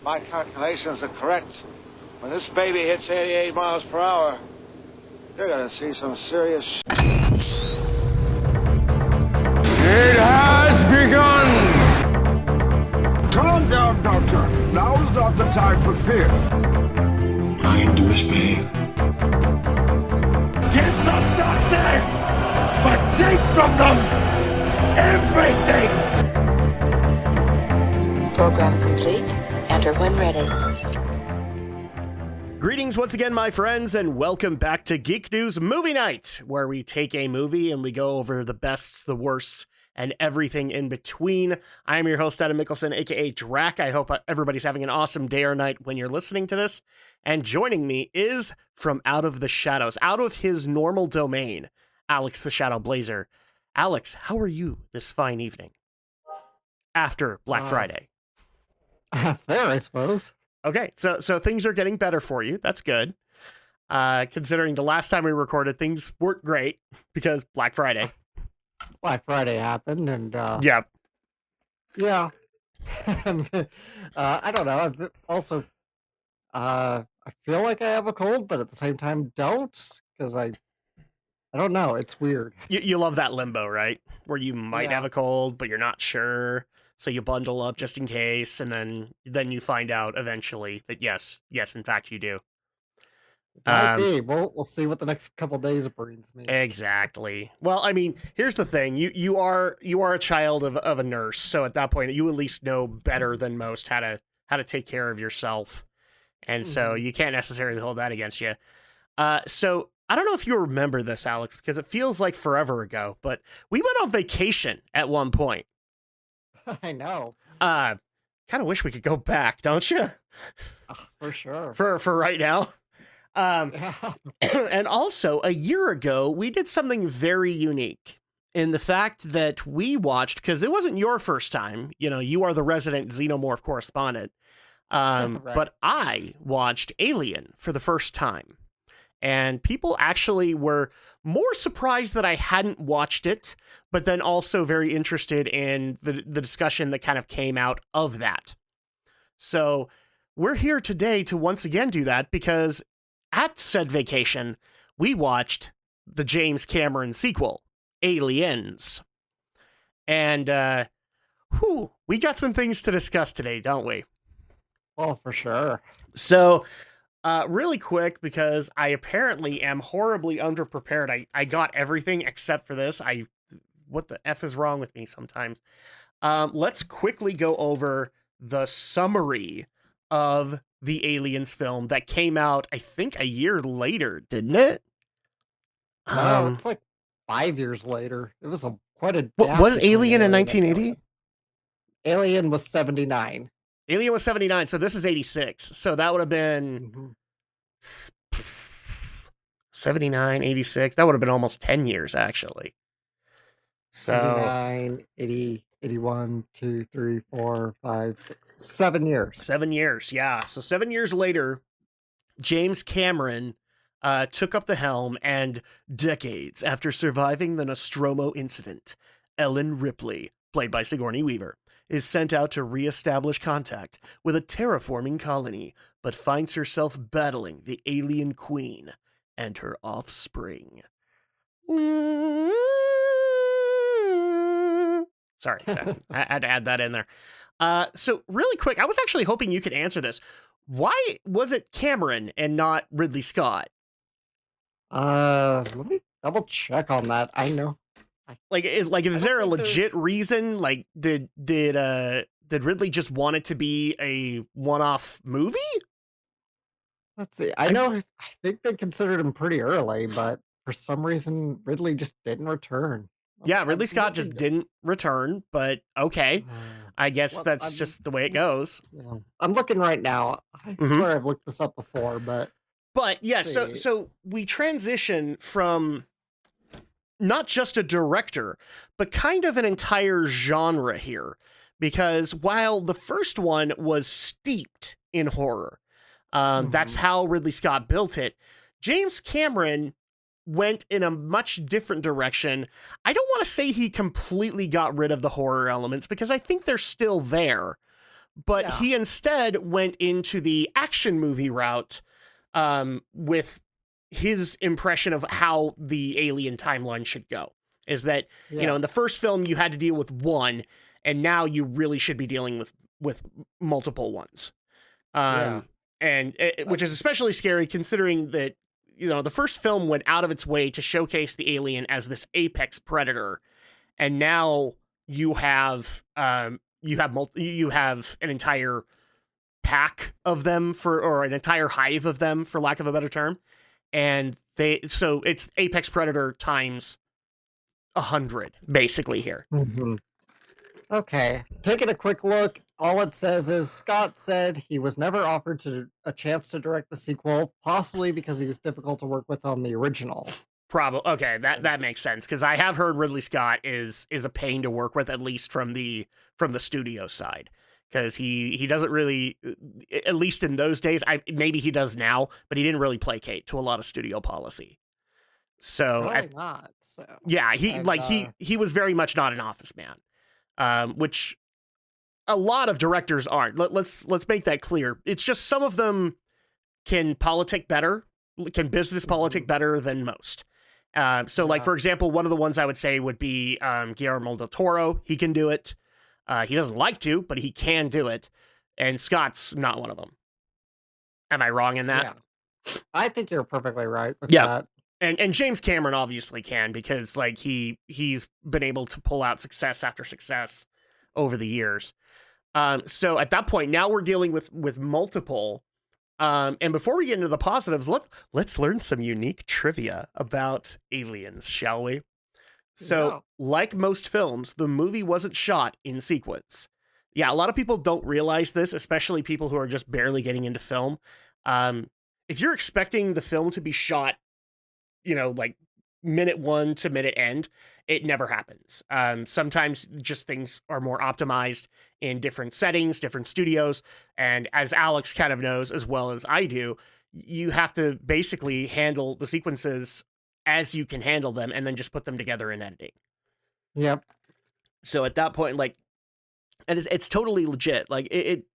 my calculations are correct, when this baby hits 88 miles per hour, you're gonna see some serious It has begun! Calm down, Doctor. Now is not the time for fear. Trying to misbehave. Give them nothing, but take from them everything! Program complete. Enter when ready. Greetings once again, my friends, and welcome back to Geek News Movie Night, where we take a movie and we go over the bests, the worsts, and everything in between. I am your host, Adam Mickelson, aka Drac. I hope everybody's having an awesome day or night when you're listening to this. And joining me is from out of the shadows, out of his normal domain, Alex the Shadow Blazer. Alex, how are you this fine evening? After Black Friday. There, I suppose. Okay, so things are getting better for you. That's good. Considering the last time we recorded, things weren't great because Black Friday. Black Friday happened, and Yeah. yeah. I don't know. I've also, I feel like I have a cold, but at the same time, don't, because I don't know. It's weird. You love that limbo, right? Where you might have a cold, but you're not sure. So you bundle up just in case, and then you find out eventually that yes, in fact you do. Might be. We'll see what the next couple days brings me. Exactly. Well, I mean, here's the thing: you are a child of a nurse, so at that point, you at least know better than most how to take care of yourself, and so you can't necessarily hold that against you. So I don't know if you remember this, Alex, because it feels like forever ago, but we went on vacation at one point. I know. Kind of wish we could go back, don't you? For sure. For right now. Yeah. And also, a year ago, we did something very unique in the fact that we watched, because it wasn't your first time, you are the resident Xenomorph correspondent, Right. but I watched Alien for the first time. And people actually were more surprised that I hadn't watched it, but then also very interested in the discussion that kind of came out of that. So we're here today to once again do that, because at said vacation, we watched the James Cameron sequel, Aliens. And, we got some things to discuss today, don't we? Oh, for sure. So, really quick, because I apparently am horribly underprepared. I got everything except for this. What the F is wrong with me sometimes? Let's quickly go over the summary of the Aliens film that came out, I think, a year later, didn't it? No, it's like 5 years later. It was quite a. What was Alien in 1980? Alien was 79. Alien was 79, so this is 86. So that would have been 79, 86. That would have been almost 10 years, actually. So 79, 80, 81, 2, 3, 4, 5, 6, 7 years. 7 years, yeah. So 7 years later, James Cameron took up the helm, and decades after surviving the Nostromo incident, Ellen Ripley, played by Sigourney Weaver, is sent out to re-establish contact with a terraforming colony, but finds herself battling the alien queen and her offspring. Sorry, I had to add that in there. So really quick, I was actually hoping you could answer this. Why was it Cameron and not Ridley Scott? Let me double check on that. I know. Is there a legit reason? Like, did Ridley just want it to be a one-off movie? Let's see. I think they considered him pretty early, but for some reason, Ridley just didn't return. Yeah, Ridley Scott just didn't return, but okay. I guess that's just the way it goes. Yeah. I'm looking right now. I swear I've looked this up before, but yeah, so we transition from not just a director, but kind of an entire genre here. Because while the first one was steeped in horror, that's how Ridley Scott built it, James Cameron went in a much different direction. I don't want to say he completely got rid of the horror elements, because I think they're still there. But Yeah. he instead went into the action movie route with his impression of how the Alien timeline should go. Is that, you know, in the first film, you had to deal with one, and now you really should be dealing with multiple ones. And which is especially scary considering that, you know, the first film went out of its way to showcase the alien as this apex predator. And now you have an entire pack of them or an entire hive of them, for lack of a better term. And so it's apex predator times 100 basically here. Mm-hmm. Okay, taking a quick look, all it says is Scott said he was never offered a chance to direct the sequel, possibly because he was difficult to work with on the original. Probably. Okay, that makes sense, because I have heard Ridley Scott is a pain to work with, at least from the studio side, because he doesn't really, at least in those days, maybe he does now, but he didn't really placate to a lot of studio policy. So Probably not. So yeah, he was very much not an office man, which a lot of directors aren't. Let's make that clear. It's just some of them can politic better, can business politic better than most. Like, for example, one of the ones I would say would be Guillermo del Toro. He can do it. He doesn't like to, but he can do it. And Scott's not one of them. Am I wrong in that? Yeah. I think you're perfectly right with that. And James Cameron obviously can, because like he's been able to pull out success after success over the years. So at that point, now we're dealing with multiple. And before we get into the positives, let's learn some unique trivia about Aliens, shall we? So, like most films, the movie wasn't shot in sequence. Yeah, a lot of people don't realize this, especially people who are just barely getting into film. If you're expecting the film to be shot, you know, like minute 1 to minute end, it never happens. Sometimes just things are more optimized in different settings, different studios. And as Alex kind of knows, as well as I do, you have to basically handle the sequences as you can handle them and then just put them together in editing. Yep. So at that point, like, and it's totally legit. Like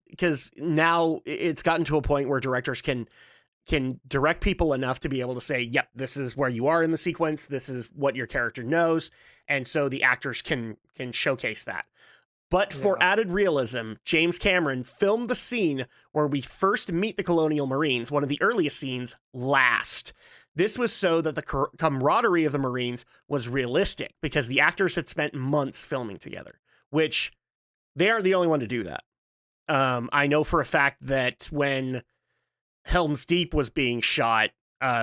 because now it's gotten to a point where directors can direct people enough to be able to say, yep, this is where you are in the sequence. This is what your character knows. And so the actors can showcase that. But for added realism, James Cameron filmed the scene where we first meet the Colonial Marines, one of the earliest scenes, last. This was so that the camaraderie of the Marines was realistic, because the actors had spent months filming together, which they aren't the only one to do that. I know for a fact that when Helm's Deep was being shot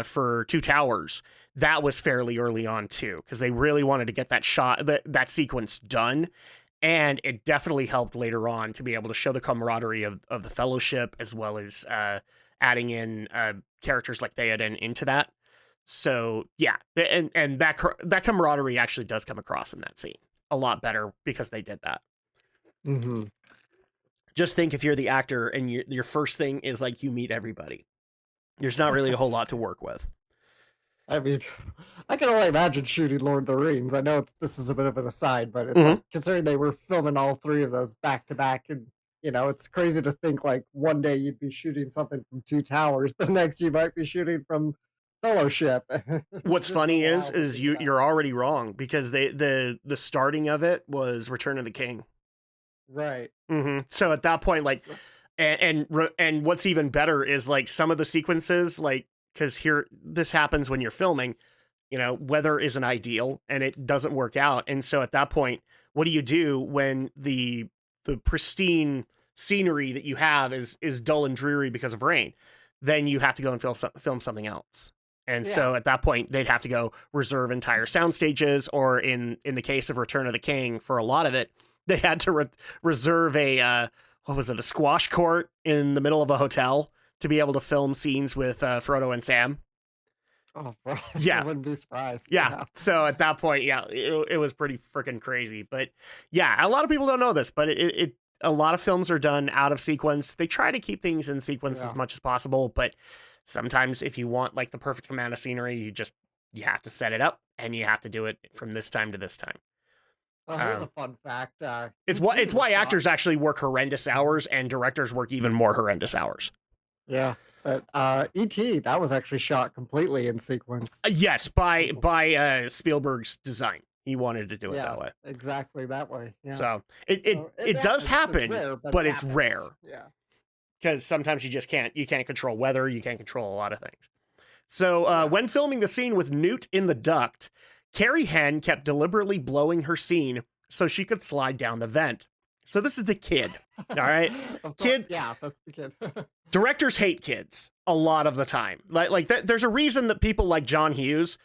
for Two Towers, that was fairly early on too, because they really wanted to get that shot, that sequence done. And it definitely helped later on to be able to show the camaraderie of the Fellowship, as well as adding in characters like Theoden into that. So yeah, and that camaraderie actually does come across in that scene a lot better because they did that. Mm-hmm. Just think, if you're the actor and your first thing is like you meet everybody, there's not really a whole lot to work with. I mean, I can only imagine shooting Lord of the Rings. I know this is a bit of an aside, but it's like, considering they were filming all 3 of those back to back, and you know, it's crazy to think like one day you'd be shooting something from Two Towers, the next you might be shooting from Fellowship. What's funny is you're already wrong, because the starting of it was Return of the King. Right. Mm-hmm. So at that point, like, and what's even better is like some of the sequences, like, because this happens when you're filming, you know, weather isn't ideal and it doesn't work out. And so at that point, what do you do when the pristine scenery that you have is dull and dreary because of rain? Then you have to go and film something else. And so at that point, they'd have to go reserve entire sound stages, or in the case of Return of the King, for a lot of it, they had to reserve a squash court in the middle of a hotel to be able to film scenes with Frodo and Sam. Oh, bro. Yeah. I wouldn't be surprised. Yeah. So at that point, it was pretty freaking crazy. But yeah, a lot of people don't know this, but a lot of films are done out of sequence. They try to keep things in sequence as much as possible, but sometimes if you want like the perfect amount of scenery, you have to set it up and you have to do it from this time to this time. Here's a fun fact. It's E.T. it's why was shot- actors actually work horrendous hours and directors work even more horrendous hours. Yeah, but E.T. that was actually shot completely in sequence. Yes, by Spielberg's design. He wanted to do it that way. Exactly that way. Yeah. So it does happen, rare, but it it's happens. rare Yeah. because sometimes you can't control weather, you can't control a lot of things. So when filming the scene with Newt in the duct, Carrie Henn kept deliberately blowing her scene so she could slide down the vent. So this is the kid, all right? Kid, yeah, that's the kid. directors hate kids a lot of the time. There's a reason that people like John Hughes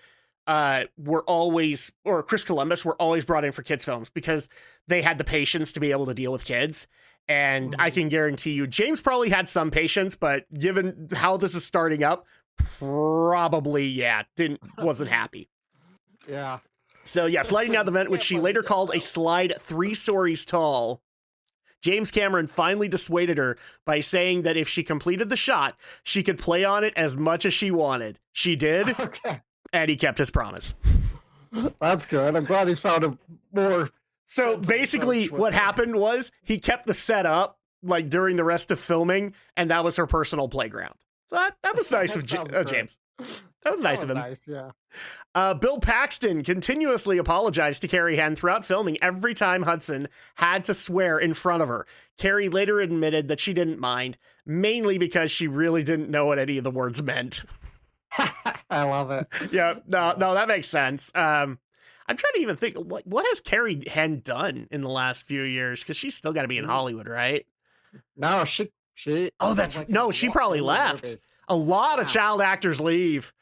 were always, or Chris Columbus were always brought in for kids films because they had the patience to be able to deal with kids. And I can guarantee you, James probably had some patience, but given how this is starting up, probably, wasn't happy. Yeah. So yeah, sliding down the vent, which she later called a slide 3 stories tall. James Cameron finally dissuaded her by saying that if she completed the shot, she could play on it as much as she wanted. She did, Okay. and he kept his promise. That's good. I'm glad he found a more. So basically what happened was he kept the set up like during the rest of filming, and that was her personal playground. So that was nice of James. That was nice of him. Nice, yeah. Bill Paxton continuously apologized to Carrie Henn throughout filming every time Hudson had to swear in front of her. Carrie later admitted that she didn't mind, mainly because she really didn't know what any of the words meant. I love it. Yeah, no, that makes sense. I'm trying to even think, what has Carrie Henn done in the last few years? Because she's still got to be in Hollywood, right? No, she. Oh, she probably left. A lot of child actors leave.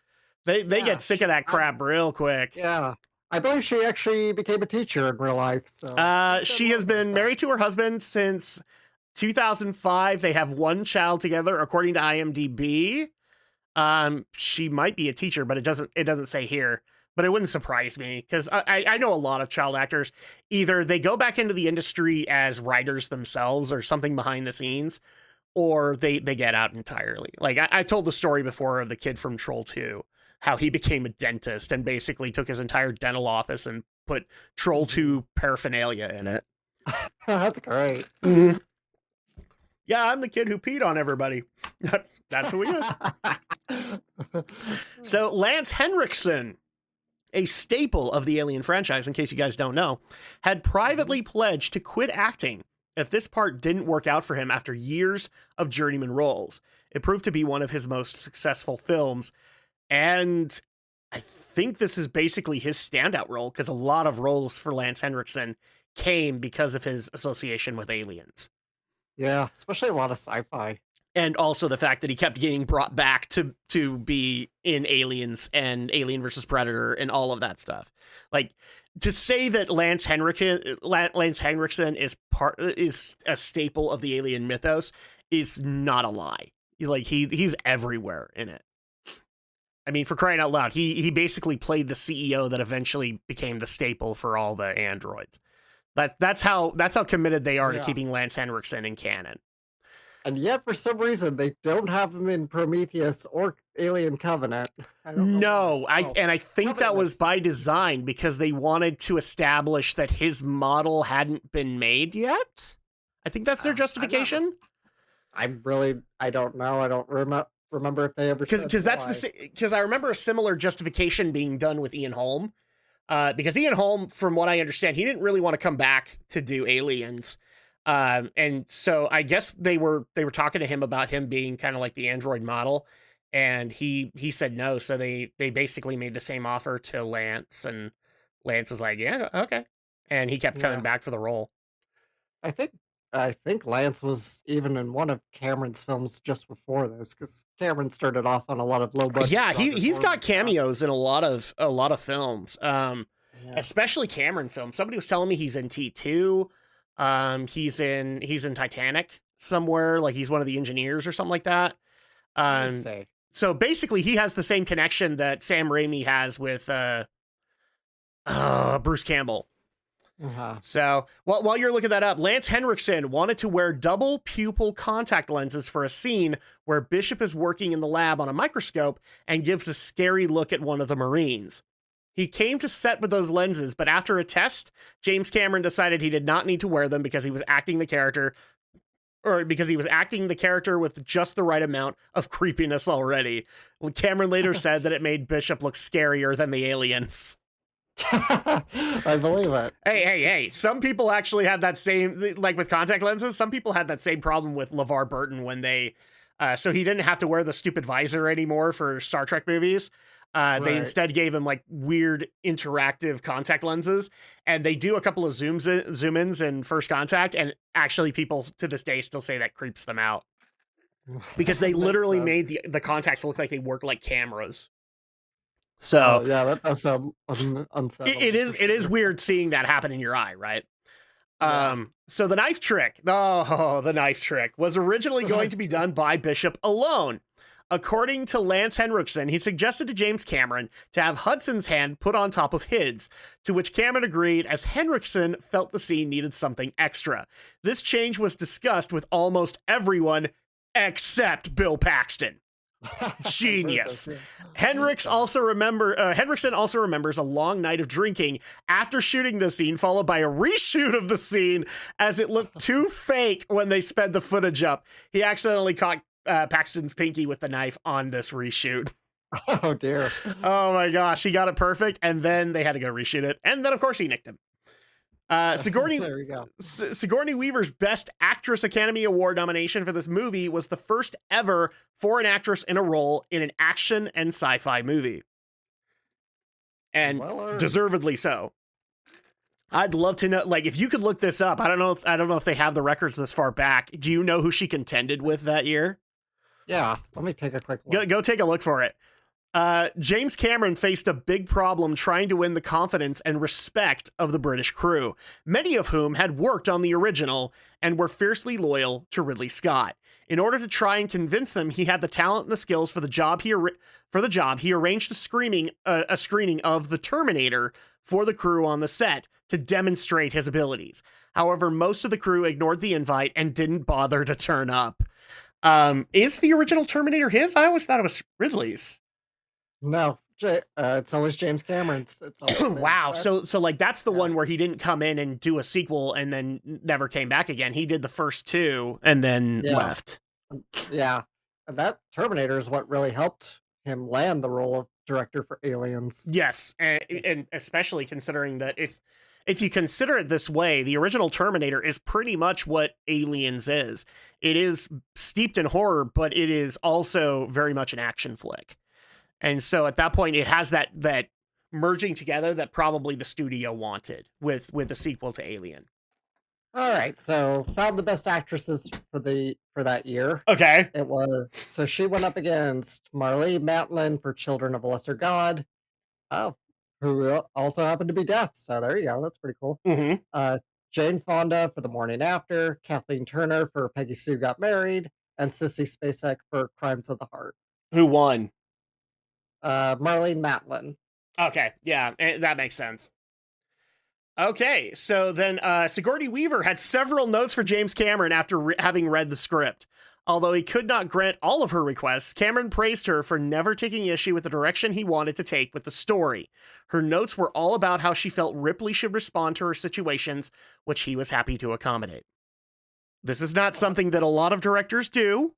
They get sick of that crap real quick. Yeah. I believe she actually became a teacher in real life. So. She has been married to her husband since 2005. They have one child together, according to IMDb. She might be a teacher, but it doesn't say here. But it wouldn't surprise me because I know a lot of child actors. Either they go back into the industry as writers themselves or something behind the scenes, or they get out entirely. Like I told the story before of the kid from Troll 2, how he became a dentist and basically took his entire dental office and put Troll 2 paraphernalia in it. That's great. Mm-hmm. Yeah, I'm the kid who peed on everybody. That's who he is. So Lance Henriksen, a staple of the Alien franchise, in case you guys don't know, had privately pledged to quit acting if this part didn't work out for him after years of journeyman roles. It proved to be one of his most successful films, and I think this is basically his standout role because a lot of roles for Lance Henriksen came because of his association with aliens. Yeah, especially a lot of sci-fi. And also the fact that he kept getting brought back to be in Aliens and Alien versus Predator and all of that stuff. Like, to say that Lance Henriksen is a staple of the Alien mythos is not a lie. Like, he's everywhere in it. I mean, for crying out loud, he basically played the CEO that eventually became the staple for all the androids. That's how committed they are to keeping Lance Henriksen in canon. And yet, for some reason, they don't have him in Prometheus or Alien Covenant. I think that was by design because they wanted to establish that his model hadn't been made yet. I think that's their justification. I don't know. I don't remember if they ever said because I remember a similar justification being done with Ian Holm. Because Ian Holm, from what I understand, he didn't really want to come back to do Aliens. And so I guess they were talking to him about him being kind of like the android model, and he said no. So they basically made the same offer to Lance, and Lance was like, yeah, okay. And he kept coming back for the role. I think Lance was even in one of Cameron's films just before this, because Cameron started off on a lot of low budget. Yeah, he's got cameos in a lot of films. Especially Cameron films. Somebody was telling me he's in T2. He's in Titanic somewhere, like he's one of the engineers or something like that. So basically he has the same connection that Sam Raimi has with Bruce Campbell. Uh-huh. So while you're looking that up, Lance Henriksen wanted to wear double pupil contact lenses for a scene where Bishop is working in the lab on a microscope and gives a scary look at one of the Marines. He came to set with those lenses, but after a test, James Cameron decided he did not need to wear them because he was acting the character with just the right amount of creepiness already. Cameron later said that it made Bishop look scarier than the aliens. I believe it. Hey. Some people actually had that same, like with contact lenses, some people had that same problem with LeVar Burton when they, so he didn't have to wear the stupid visor anymore for Star Trek movies. They instead gave him like weird interactive contact lenses, and they do a couple of zoom ins in First Contact, and actually people to this day still say that creeps them out because they literally made the contacts look like they work like cameras. So yeah, that does sound unsettling. It is weird seeing that happen in your eye, right? Yeah. So the knife trick was originally going to be done by Bishop alone. According to Lance Henriksen, he suggested to James Cameron to have Hudson's hand put on top of his, to which Cameron agreed as Henriksen felt the scene needed something extra. This change was discussed with almost everyone except Bill Paxton. Genius. Henriksen also remembers a long night of drinking after shooting the scene, followed by a reshoot of the scene as it looked too fake when they sped the footage up. He accidentally caught Paxton's pinky with the knife on this reshoot. Oh dear. Oh my gosh, he got it perfect, and then they had to go reshoot it, and then of course he nicked him. Sigourney Weaver's Best Actress Academy Award nomination for this movie was the first ever for an actress in a role in an action and sci-fi movie, and deservedly so. I'd love to know, like, if you could look this up. I don't know if they have the records this far back. Do you know who she contended with that year? Yeah, let me take a quick look. Go take a look for it. James Cameron faced a big problem trying to win the confidence and respect of the British crew, many of whom had worked on the original and were fiercely loyal to Ridley Scott. In order to try and convince them he had the talent and the skills for the job, he arranged a screening of The Terminator for the crew on the set to demonstrate his abilities. However, most of the crew ignored the invite and didn't bother to turn up. Is the original Terminator his? I always thought it was Ridley's. No, it's always James Cameron's. Wow. So like that's the one where he didn't come in and do a sequel and then never came back again. He did the first two and then left. Yeah. And that Terminator is what really helped him land the role of director for Aliens. Yes. And especially considering that if you consider it this way, the original Terminator is pretty much what Aliens is. It is steeped in horror, but it is also very much an action flick. And so at that point, it has that merging together that probably the studio wanted with a sequel to Alien. All right, so found the best actresses for that year. Okay. So she went up against Marlee Matlin for Children of a Lesser God, who also happened to be deaf. So there you go. That's pretty cool. Mm-hmm. Jane Fonda for The Morning After, Kathleen Turner for Peggy Sue Got Married, and Sissy Spacek for Crimes of the Heart. Who won? Marlee Matlin. Okay, yeah, that makes sense. Okay, so then Sigourney Weaver had several notes for James Cameron after having read the script. Although he could not grant all of her requests, Cameron praised her for never taking issue with the direction he wanted to take with the story. Her notes were all about how she felt Ripley should respond to her situations, which he was happy to accommodate. This is not something that a lot of directors do,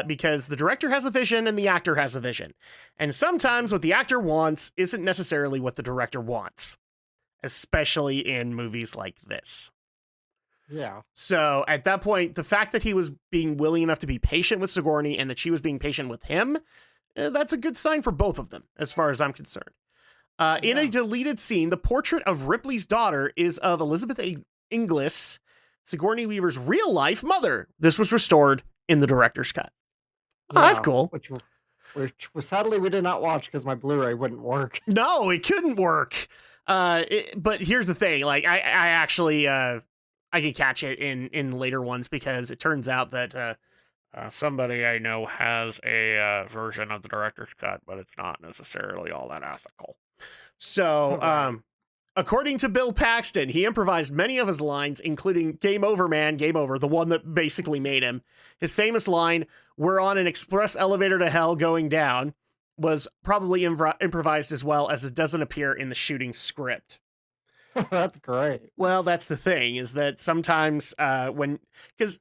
because the director has a vision and the actor has a vision. And sometimes what the actor wants isn't necessarily what the director wants, especially in movies like this. Yeah. So at that point, the fact that he was being willing enough to be patient with Sigourney and that she was being patient with him, that's a good sign for both of them, as far as I'm concerned. In a deleted scene, the portrait of Ripley's daughter is of Elizabeth Inglis, Sigourney Weaver's real-life mother. This was restored in the director's cut. Oh, that's cool. Which sadly we did not watch because my Blu-ray wouldn't work. No, it couldn't work. But here's the thing: like, I actually I could catch it in later ones because it turns out that somebody I know has a version of the director's cut, but it's not necessarily all that ethical. So, according to Bill Paxton, he improvised many of his lines, including "Game over, man, game over," the one that basically made him. His famous line, "We're on an express elevator to hell going down," was probably improvised as well, as it doesn't appear in the shooting script. That's great. Well, that's the thing, is that sometimes because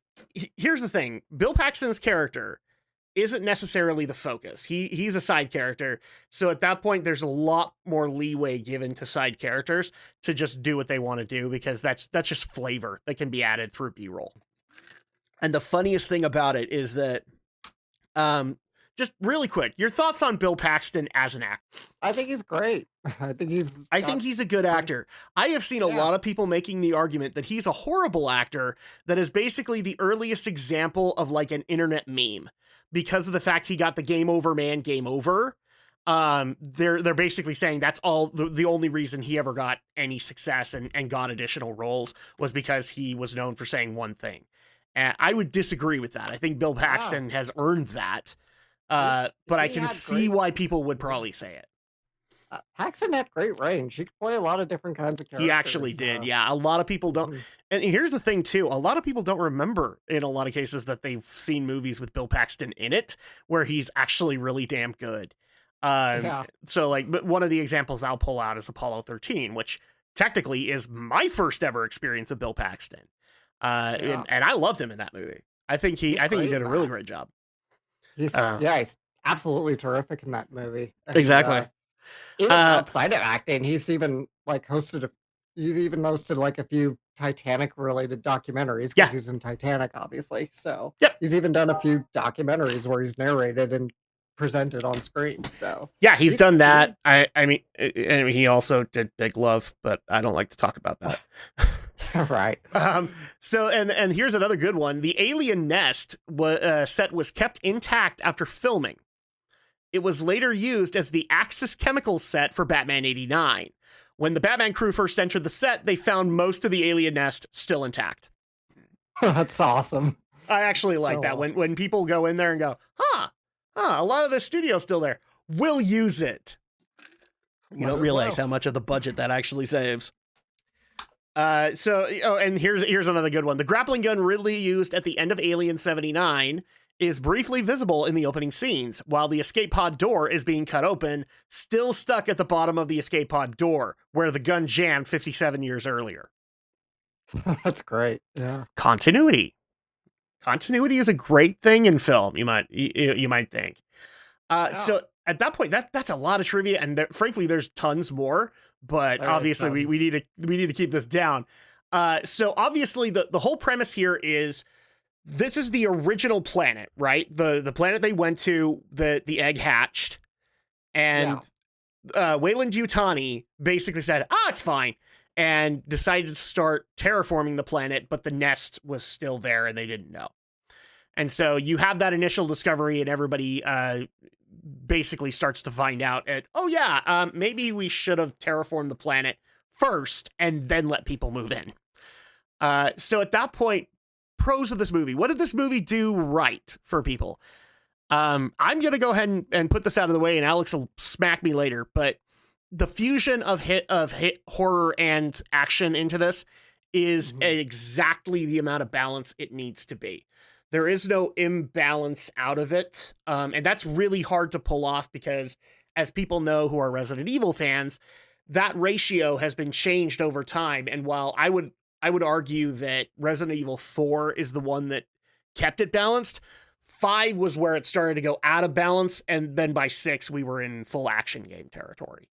here's the thing, Bill Paxton's character isn't necessarily the focus. He's a side character. So at that point, there's a lot more leeway given to side characters to just do what they want to do, because that's just flavor that can be added through B-roll. And the funniest thing about it is that, just really quick, your thoughts on Bill Paxton as an actor? I think he's great. I think he's a good actor. I have seen a lot of people making the argument that he's a horrible actor that is basically the earliest example of like an internet meme, because of the fact he got the game over man, game over. They're basically saying that's all the only reason he ever got any success and got additional roles was because he was known for saying one thing. And I would disagree with that. I think Bill Paxton has earned that. But I can see why people would probably say it. Paxton had great range. He could play a lot of different kinds of characters. He actually did, yeah. A lot of people don't. And here's the thing, too. A lot of people don't remember, in a lot of cases, that they've seen movies with Bill Paxton in it, where he's actually really damn good. So, like, but one of the examples I'll pull out is Apollo 13, which technically is my first ever experience of Bill Paxton. And I loved him in that movie. I think he did a really great job. He's absolutely terrific in that movie. Exactly. Even outside of acting, he's even hosted like a few Titanic related documentaries, because he's in Titanic, obviously. So he's even done a few documentaries where he's narrated and presented on screen. So yeah, he's done that. I mean, he also did Big Love, but I don't like to talk about that. Right. So and here's another good one. The alien nest set was kept intact after filming. It was later used as the Axis Chemicals set for Batman 89. When the Batman crew first entered the set, they found most of the alien nest still intact. That's awesome. I actually like that. When people go in there and go, a lot of the studio's still there. We'll use it. You don't realize how much of the budget that actually saves. And here's another good one. The grappling gun Ridley used at the end of Alien 79 is briefly visible in the opening scenes, while the escape pod door is being cut open, still stuck at the bottom of the escape pod door, where the gun jammed 57 years earlier. That's great. Yeah. Continuity is a great thing in film, you might think. So at that point, that's a lot of trivia, and frankly, there's tons more. But obviously, we need to keep this down. So obviously, the whole premise here is this is the original planet, right? The planet they went to, the egg hatched, and Weyland-Yutani basically said, it's fine, and decided to start terraforming the planet, but the nest was still there, and they didn't know. And so you have that initial discovery, and everybody basically starts to find out maybe we should have terraformed the planet first and then let people move in. So at that point, pros of this movie. What did this movie do right for people? I'm going to go ahead and put this out of the way, and Alex will smack me later, but the fusion of hit horror and action into this is exactly the amount of balance it needs to be. There is no imbalance out of it. And that's really hard to pull off because, as people know who are Resident Evil fans, that ratio has been changed over time. And while I would argue that Resident Evil 4 is the one that kept it balanced, 5 was where it started to go out of balance. And then by 6, we were in full action game territory.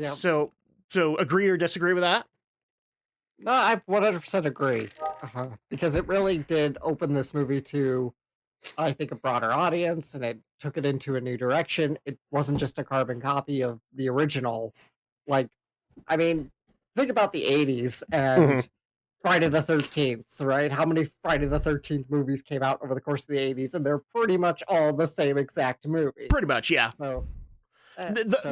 So agree or disagree with that? No, I 100% agree. Because it really did open this movie to, I think, a broader audience, and it took it into a new direction. It wasn't just a carbon copy of the original. Think about the 80s and Friday the 13th, right? How many Friday the 13th movies came out over the course of the 80s? And they're pretty much all the same exact movie. Pretty much, yeah. So,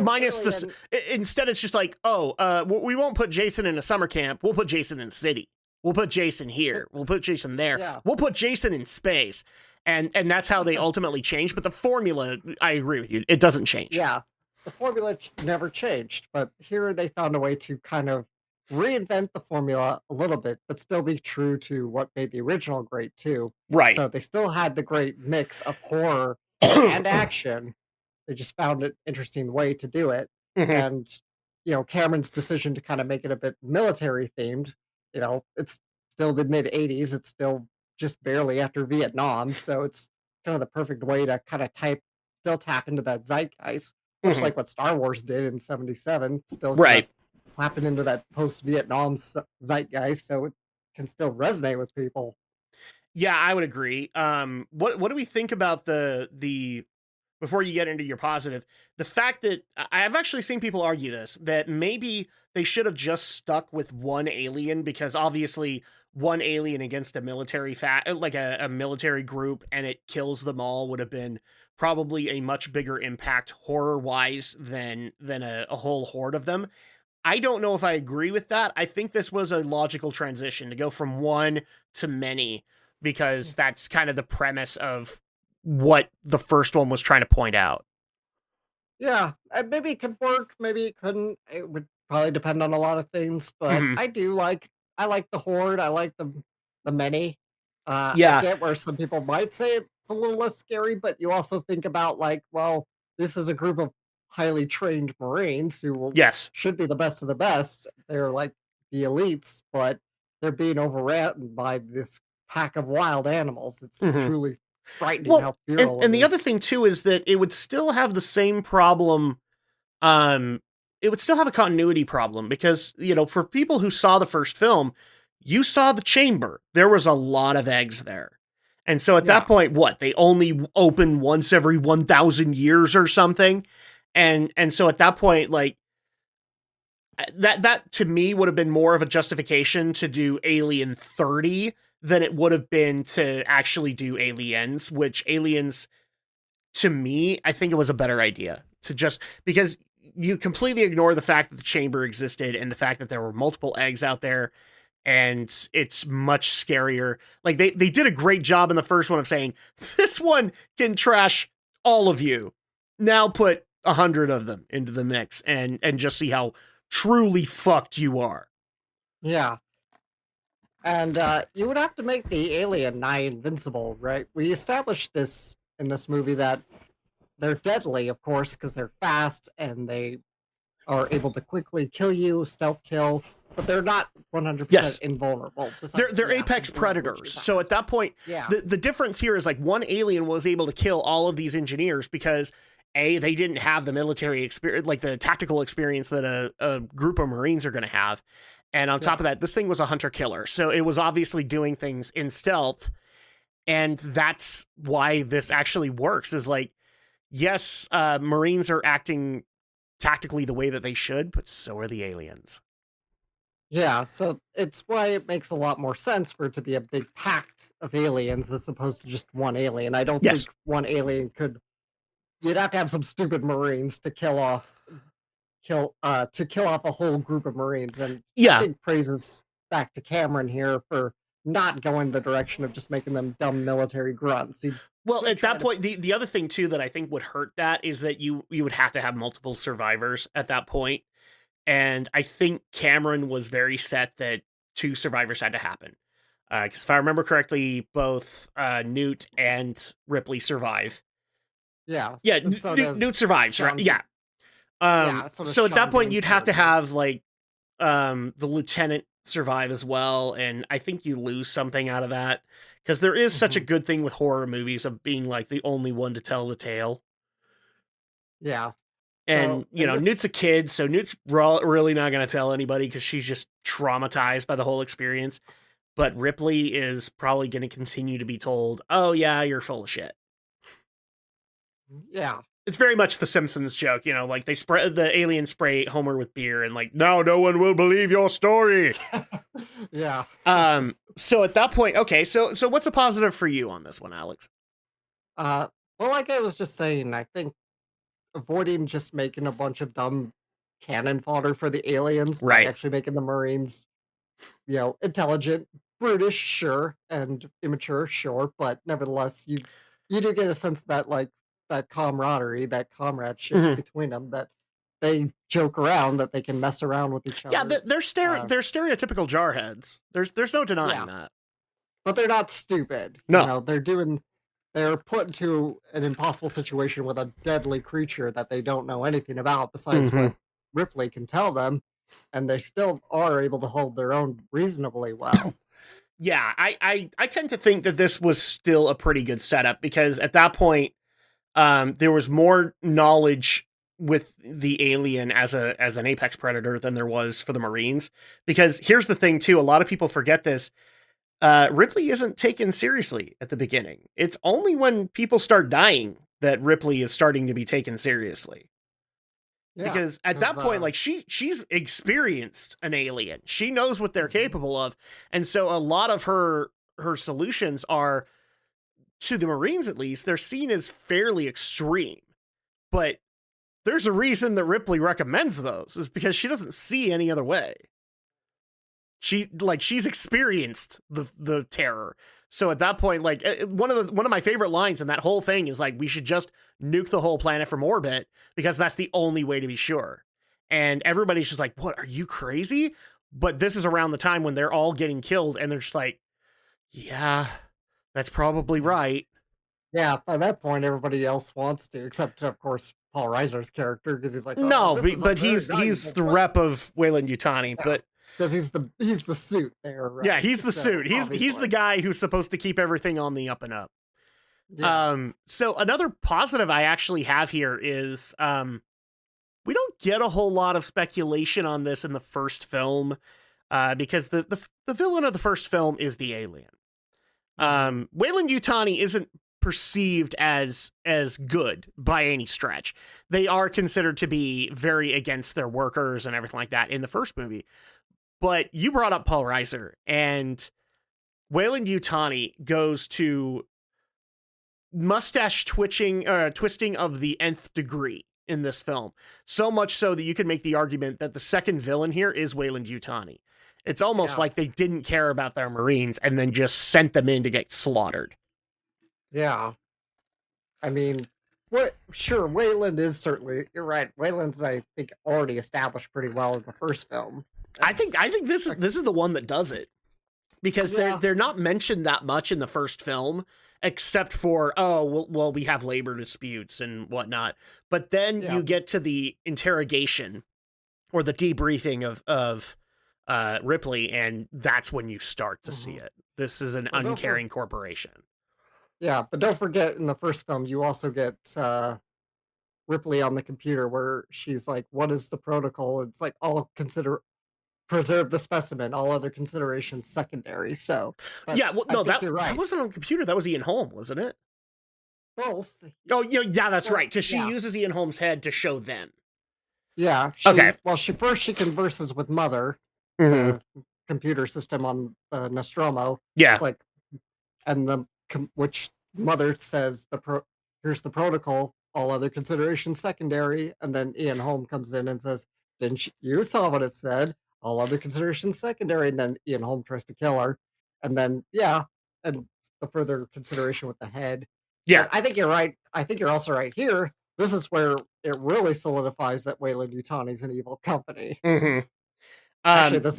minus this, instead it's just like, we won't put Jason in a summer camp. We'll put Jason in a city. We'll put Jason here. We'll put Jason there. Yeah. We'll put Jason in space. And that's how they ultimately change. But the formula, I agree with you, it doesn't change. Yeah, the formula never changed. But here they found a way to kind of reinvent the formula a little bit, but still be true to what made the original great too. Right. So they still had the great mix of horror and action. They just found an interesting way to do it. Mhm. And, Cameron's decision to kind of make it a bit military themed, it's still the mid 80s. It's still just barely after Vietnam. So it's kind of the perfect way to kind of still tap into that zeitgeist, much Mhm. like what Star Wars did in 77, still kind Right. of tapping into that post Vietnam zeitgeist. So it can still resonate with people. Yeah, I would agree. What do we think about the before you get into your positive, the fact that I've actually seen people argue this, that maybe they should have just stuck with one alien, because obviously one alien against a military like a military group, and it kills them all, would have been probably a much bigger impact horror wise than a whole horde of them. I don't know if I agree with that. I think this was a logical transition to go from one to many, because that's kind of the premise of what the first one was trying to point out. Yeah, maybe it could work, maybe it couldn't. It would probably depend on a lot of things, but Mhm. I like the horde. I like the many. I Yeah. get where some people might say it's a little less scary, but you also think about like, well, this is a group of highly trained Marines Yes. should be the best of the best. They're like the elites, but they're being overran by this pack of wild animals. It's Mhm. truly frightening Well, how and feral it the other is. thing too is that it would still have the same problem. Um, it would still have a continuity problem, because for people who saw the first film, you saw the chamber. There was a lot of eggs there, and so at that Yeah. point, what, they only open once every 1,000 years or something, and so at that point, like that to me would have been more of a justification to do Alien 30 than it would have been to actually do Aliens, which Aliens, to me, I think it was a better idea to just, because you completely ignore the fact that the chamber existed and the fact that there were multiple eggs out there, and it's much scarier. Like they did a great job in the first one of saying, this one can trash all of you. Now put 100 of them into the mix and just see how truly fucked you are. Yeah. And you would have to make the alien nigh invincible, right? We established this in this movie that they're deadly, of course, because they're fast and they are able to quickly kill you, stealth kill, but they're not 100% Yes. invulnerable. They're apex predators. So at that point, yeah, the difference here is like one alien was able to kill all of these engineers because they didn't have the military experience, like the tactical experience that a group of Marines are going to have. And on top of that, this thing was a hunter killer. So it was obviously doing things in stealth. And that's why this actually works, is like, yes, Marines are acting tactically the way that they should, but so are the aliens. yeah. So it's why it makes a lot more sense for it to be a big pack of aliens as opposed to just one alien. I don't Yes. think one alien could. You'd have to have some stupid Marines to kill off a whole group of Marines. And Yeah. big praises back to Cameron here for not going the direction of just making them dumb military grunts. Well, They at try that to- point, the other thing too that I think would hurt that is that you would have to have multiple survivors at that point. And I think Cameron was very set that 2 survivors had to happen. Because if I remember correctly, both Newt and Ripley survive. Yeah. Yeah, and so does Newt survives, right? Sean- Yeah. so does So at that Sean point, Bean's you'd have to character. have like the lieutenant survive as well, and I think you lose something out of that, because there is such a good thing with horror movies of being like the only one to tell the tale. Yeah. And So, in this- Newt's a kid, so Newt's really not going to tell anybody because she's just traumatized by the whole experience. But Ripley is probably going to continue to be told, "Oh yeah, you're full of shit." Yeah. It's very much the Simpsons joke, like they spray the aliens spray Homer with beer and like, "Now no one will believe your story." Yeah. So at that point, okay, so what's a positive for you on this one, Alex? Well, like I was just saying, I think avoiding just making a bunch of dumb cannon fodder for the aliens, by Right. actually making the Marines, intelligent, brutish, sure, and immature, sure, but nevertheless, you do get a sense that like that camaraderie, that comradeship Mhm. between them, that they joke around, that they can mess around with each Yeah, other. they're stereotypical jarheads. There's no denying Yeah. that. But they're not stupid. No. They're doing they're put into an impossible situation with a deadly creature that they don't know anything about besides what Ripley can tell them, and they still are able to hold their own reasonably well. Yeah, I tend to think that this was still a pretty good setup because at that point, there was more knowledge with the alien as an apex predator than there was for the Marines. Because here's the thing too, a lot of people forget this. Ripley isn't taken seriously at the beginning. It's only when people start dying that Ripley is starting to be taken seriously. Yeah, because at that point, like she's experienced an alien. She knows what they're capable of. And so a lot of her solutions are, to the Marines at least, they're seen as fairly extreme. But there's a reason that Ripley recommends those, is because she doesn't see any other way. She's experienced the terror. So at that point, like one of my favorite lines in that whole thing is like, we should just nuke the whole planet from orbit because that's the only way to be sure. And everybody's just like, what, are you crazy? But this is around the time when they're all getting killed and they're just like, yeah, that's probably right. Yeah, by that point, everybody else wants to, except of course Paul Reiser's character, because he's like, no, but he's the rep of Weyland-Yutani, yeah. But because he's the suit there, right? Yeah, he's the suit. He's the guy who's supposed to keep everything on the up and up. Yeah. So another positive I actually have here is we don't get a whole lot of speculation on this in the first film, because the villain of the first film is the alien. Weyland-Yutani isn't perceived as good by any stretch. They are considered to be very against their workers and everything like that in the first movie. But you brought up Paul Reiser, and Weyland-Yutani goes to mustache twisting of the nth degree in this film. So much so that you can make the argument that the second villain here is Weyland-Yutani. It's almost like they didn't care about their Marines and then just sent them in to get slaughtered. Yeah. I mean, sure, Weyland is certainly, you're right. Weyland's, I think, already established pretty well in the first film. I think this is the one that does it, because they're not mentioned that much in the first film, except for we have labor disputes and whatnot. But then you get to the interrogation or the debriefing of Ripley, and that's when you start to see it. This is an uncaring corporation. Yeah, but don't forget, in the first film, you also get Ripley on the computer where she's like, "What is the protocol?" It's like, preserve the specimen, all other considerations secondary. So yeah, well, no, that wasn't on the computer. That was Ian Holm, wasn't it? Both. Oh, yeah, that's right. Because she uses Ian Holm's head to show them. Yeah. Well, she converses with Mother, the computer system on Nostromo. Yeah. It's like, and which Mother says here's the protocol, all other considerations secondary, and then Ian Holm comes in and says, "Didn't you saw what it said? All other considerations secondary," and then Ian Holm tries to kill her. And then, and the further consideration with the head. Yeah. But I think you're right. I think you're also right here. This is where it really solidifies that Weyland-Yutani is an evil company. Actually, this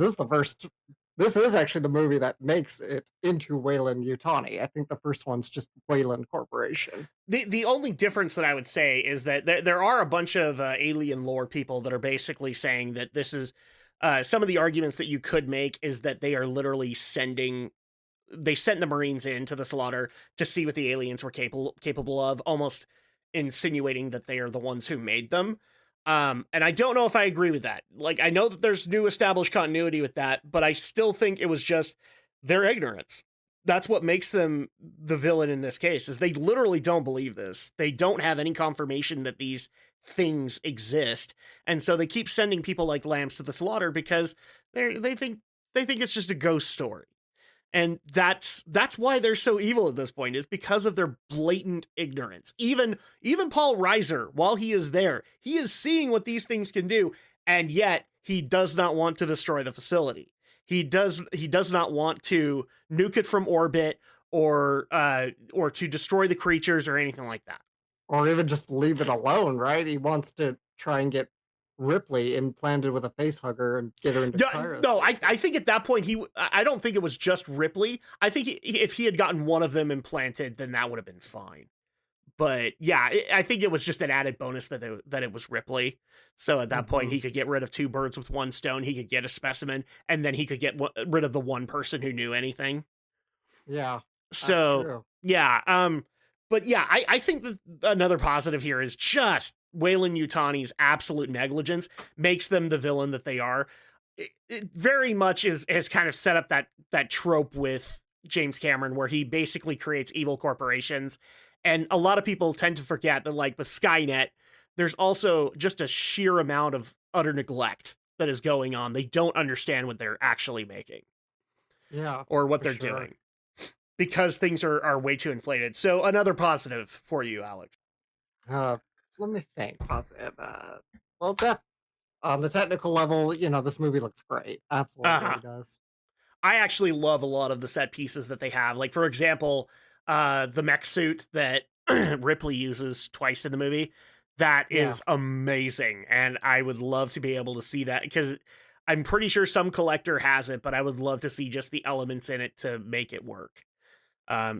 is actually the movie that makes it into Weyland-Yutani. I think the first one's just Weyland Corporation. The only difference that I would say is that there are a bunch of alien lore people that are basically saying that this is some of the arguments that you could make is that they are literally sent the Marines into the slaughter to see what the aliens were capable of, almost insinuating that they are the ones who made them. And I don't know if I agree with that. Like, I know that there's new established continuity with that, but I still think it was just their ignorance. That's what makes them the villain in this case, is they literally don't believe this. They don't have any confirmation that these things exist. And so they keep sending people like lambs to the slaughter because they think it's just a ghost story. And that's why they're so evil at this point, is because of their blatant ignorance. Even Paul Reiser, while he is there, he is seeing what these things can do, and yet he does not want to destroy the facility. He does not want to nuke it from orbit or to destroy the creatures or anything like that. Or even just leave it alone, right? He wants to try and get Ripley implanted with a face hugger and get her into Yeah, cryo. no, I think at that point I don't think it was just Ripley. I think if he had gotten one of them implanted, then that would have been fine. But yeah, I think it was just an added bonus that it was Ripley. So at that point, he could get rid of 2 birds with 1 stone. He could get a specimen, and then he could get rid of the one person who knew anything. Yeah. So true. yeah, but yeah, I think that another positive here is just Wayland Yutani's absolute negligence makes them the villain that they are. It very much has kind of set up that trope with James Cameron, where he basically creates evil corporations. And a lot of people tend to forget that, like with Skynet, there's also just a sheer amount of utter neglect that is going on. They don't understand what they're actually making. Yeah. Or what they're doing. Because things are way too inflated. So another positive for you, Alex. Let me think. Positive. Well, on the technical level, this movie looks great. Absolutely it does. I actually love a lot of the set pieces that they have. Like, for example, the mech suit that Ripley uses twice in the movie. That is amazing. And I would love to be able to see that, because I'm pretty sure some collector has it, but I would love to see just the elements in it to make it work.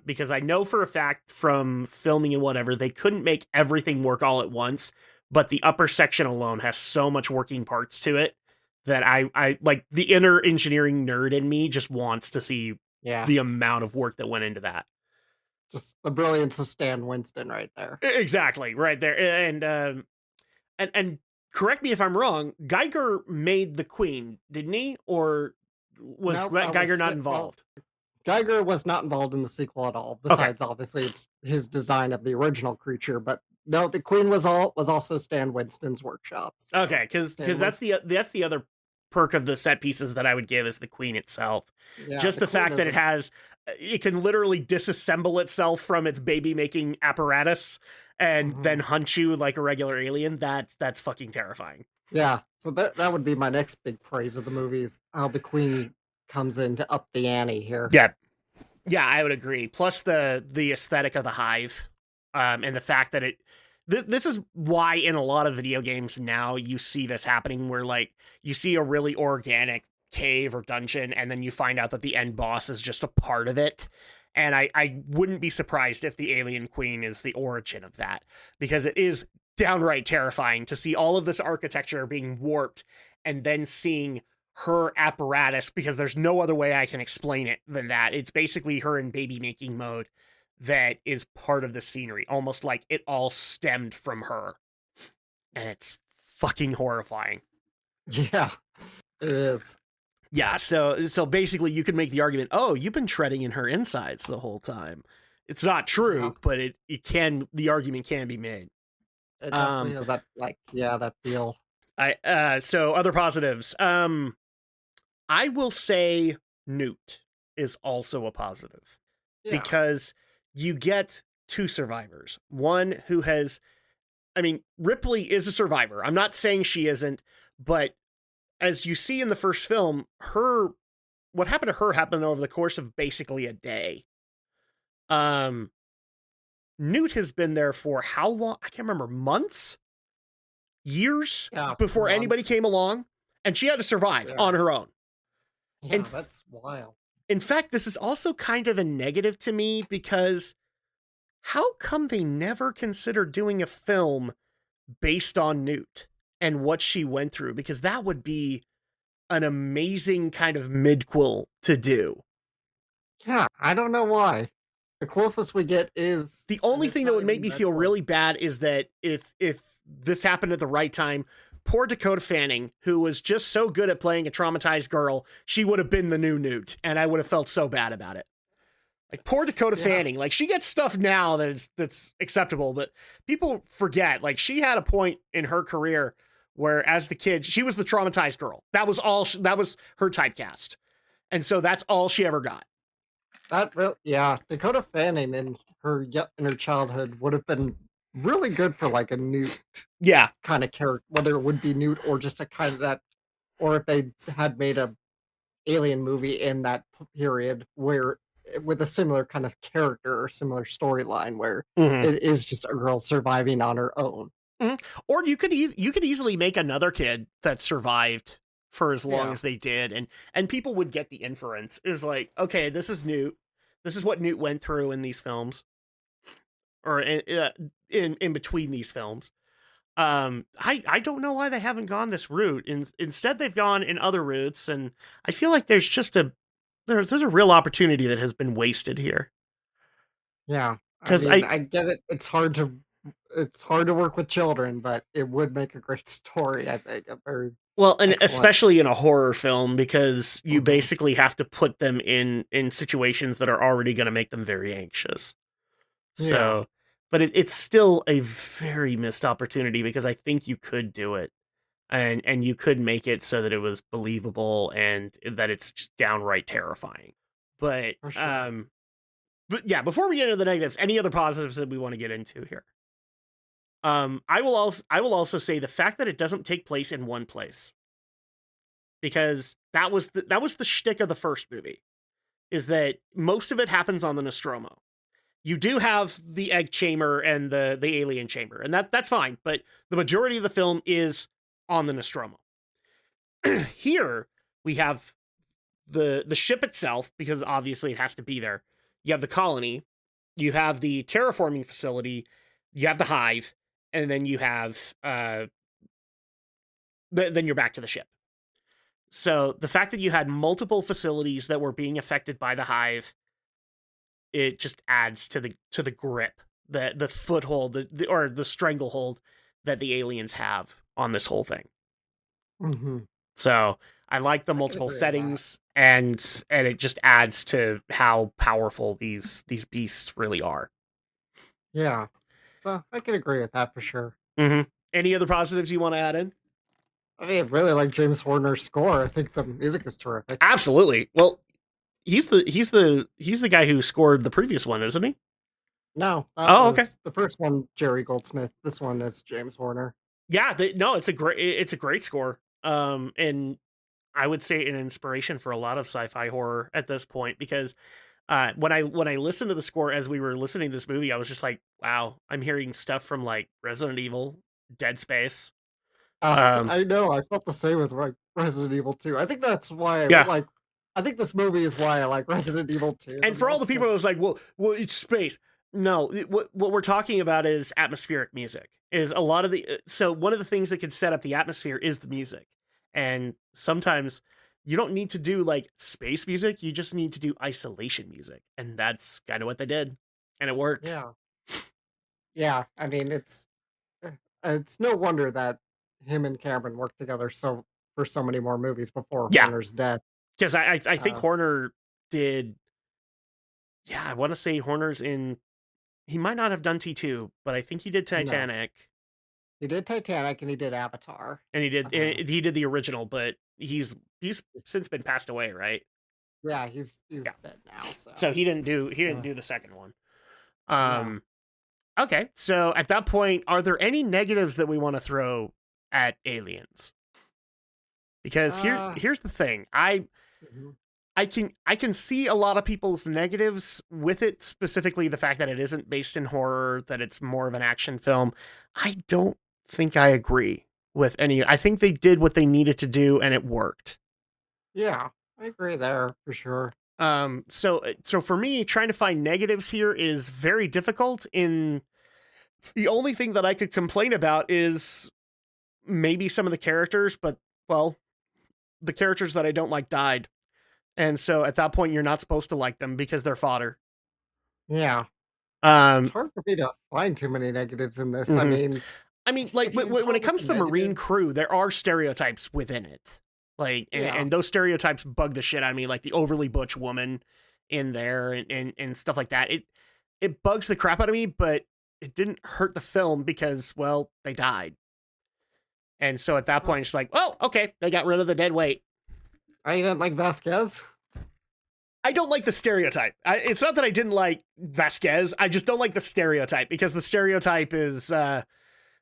Because I know for a fact from filming and whatever, they couldn't make everything work all at once, but the upper section alone has so much working parts to it that I like, the inner engineering nerd in me just wants to see the amount of work that went into that. Just the brilliance of Stan Winston right there. Exactly, right there. And correct me if I'm wrong, Geiger made the Queen, didn't he? Or was Geiger not involved? Geiger was not involved in the sequel at all. Besides, obviously, it's his design of the original creature. But no, the Queen was also Stan Winston's workshop. So okay, because that's the other perk of the set pieces that I would give is the Queen itself. Yeah, just the fact that it can literally disassemble itself from its baby making apparatus and then hunt you like a regular alien. That's fucking terrifying. Yeah, so that would be my next big praise of the movie, is how the Queen comes in to up the ante here. Yeah, I would agree. Plus the aesthetic of the hive, and the fact that this is why in a lot of video games now you see this happening, where like you see a really organic cave or dungeon, and then you find out that the end boss is just a part of it. And I wouldn't be surprised if the Alien Queen is the origin of that, because it is downright terrifying to see all of this architecture being warped and then seeing her apparatus, because there's no other way I can explain it than that. It's basically her in baby making mode that is part of the scenery, almost like it all stemmed from her. And it's fucking horrifying. Yeah, it is. Yeah, so basically you can make the argument, oh, you've been treading in her insides the whole time. It's not true, but the argument can be made. It definitely has that feel. So other positives. I will say Newt is also a positive, because you get 2 survivors. One who Ripley is a survivor. I'm not saying she isn't, but as you see in the first film, what happened to her happened over the course of basically a day. Newt has been there for how long? I can't remember. Months? Years? Before anybody came along? And she had to survive on her own. Yeah, that's wild. In fact, this is also kind of a negative to me, because how come they never considered doing a film based on Newt and what she went through? Because that would be an amazing kind of midquel to do. Yeah, I don't know why. The closest we get is... The only thing that would make me feel really bad is that if this happened at the right time, poor Dakota Fanning, who was just so good at playing a traumatized girl, she would have been the new Newt, and I would have felt so bad about it. Like, poor Dakota Fanning, like, she gets stuff now that's acceptable, but people forget, like, she had a point in her career where, as the kid, she was the traumatized girl. That was her typecast. And so that's all she ever got. Dakota Fanning in her childhood would have been really good for like a Newt kind of character, whether it would be Newt or just a kind of that, or if they had made a alien movie in that period where with a similar kind of character or similar storyline where it is just a girl surviving on her own. Or you could easily make another kid that survived for as long as they did, and people would get the inference is like, okay, this is Newt. This is what Newt went through in these films, or in between these films. I don't know why they haven't gone this route. Instead, they've gone in other routes, and I feel like there's just there's a real opportunity that has been wasted here. Yeah, Because I get it. It's hard to work with children, but it would make a great story. I think a very well, and excellent. especially in a horror film, because you Mhm. basically have to put them in situations that are already going to make them very anxious. So, but it's still a very missed opportunity because I think you could do it, and you could make it so that it was believable and that it's just downright terrifying. But For sure. but yeah, before we get into the negatives, any other positives that we want to get into here? I will also say the fact that it doesn't take place in one place, because that was the shtick of the first movie, is that most of it happens on the Nostromo. You do have the egg chamber and the alien chamber, and that's fine, but the majority of the film is on the Nostromo. Here we have the ship itself, because obviously it has to be there. You have the colony, you have the terraforming facility, you have the hive, and then you have then you're back to the ship. So the fact that you had multiple facilities that were being affected by the hive, it just adds to the grip, the foothold, or the stranglehold that the aliens have on this whole thing. Mm-hmm. So I like the I can multiple agree with settings, and it just adds to how powerful these beasts really are. Yeah, so I can agree with that for sure. Any other positives you want to add in? I mean, I really like James Horner's score. I think the music is terrific. Absolutely. Well, he's the guy who scored the previous one, isn't he? No, that Oh, was okay. the first one, Jerry Goldsmith. This one is James Horner. Yeah, no, it's a great score. And I would say an inspiration for a lot of sci-fi horror at this point, because when I listened to the score as we were listening to this movie, I was just like, wow, I'm hearing stuff from like Resident Evil, Dead Space. I know. I felt the same with Resident Evil 2. I think that's why Yeah. I think this movie is why I like Resident Evil 2. And for all the people who was like, well, it's space. No, what we're talking about is atmospheric music. Is a lot of so one of the things that can set up the atmosphere is the music. And sometimes you don't need to do like space music, you just need to do isolation music. And that's kind of what they did. And it worked. Yeah. Yeah, I mean, it's no wonder that him and Cameron worked together for so many more movies before Yeah. Horner's death. Because I think Horner did. Yeah, I want to say Horner's in. He might not have done T2, but I think he did Titanic. No. He did Titanic and he did Avatar. And he did the original, but he's since been passed away, right? Yeah, he's dead now. So he didn't do the second one. No. Okay, so at that point, are there any negatives that we want to throw at Aliens? Because here's the thing. I can see a lot of people's negatives with it, specifically the fact that it isn't based in horror, that it's more of an action film. I don't think I agree with any. I think they did what they needed to do and it worked. Yeah, I agree there for sure. So for me, trying to find negatives here is very difficult. The only thing that I could complain about is maybe some of the characters, but well, the characters that I don't like died. And so at that point, you're not supposed to like them because they're fodder. Yeah. It's hard for me to find too many negatives in this. Mm-hmm. I mean, like when it comes to the Marine crew, there are stereotypes within it. Like, and those stereotypes bug the shit out of me, like the overly butch woman in there and stuff like that. It bugs the crap out of me, but it didn't hurt the film because, well, they died. And so at that point, it's like, well, okay, they got rid of the dead weight. I didn't like Vasquez. I don't like the stereotype. It's not that I didn't like Vasquez. I just don't like the stereotype because the stereotype is,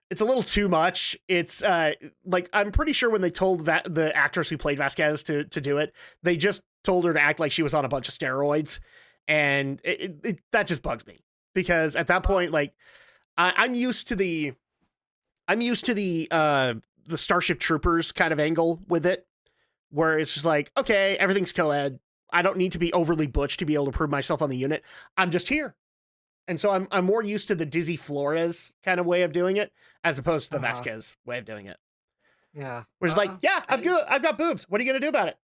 it's a little too much. It's like, I'm pretty sure when they told the actress who played Vasquez to do it, they just told her to act like she was on a bunch of steroids. And that just bugs me because at that point, like I'm used to the I'm used to the Starship Troopers kind of angle with it, where it's just like, okay, everything's co-ed. I don't need to be overly butch to be able to prove myself on the unit. I'm just here. And so I'm more used to the Dizzy Flores kind of way of doing it, as opposed to the Vasquez way of doing it. Yeah. Which is like, yeah, I've got boobs. What are you going to do about it?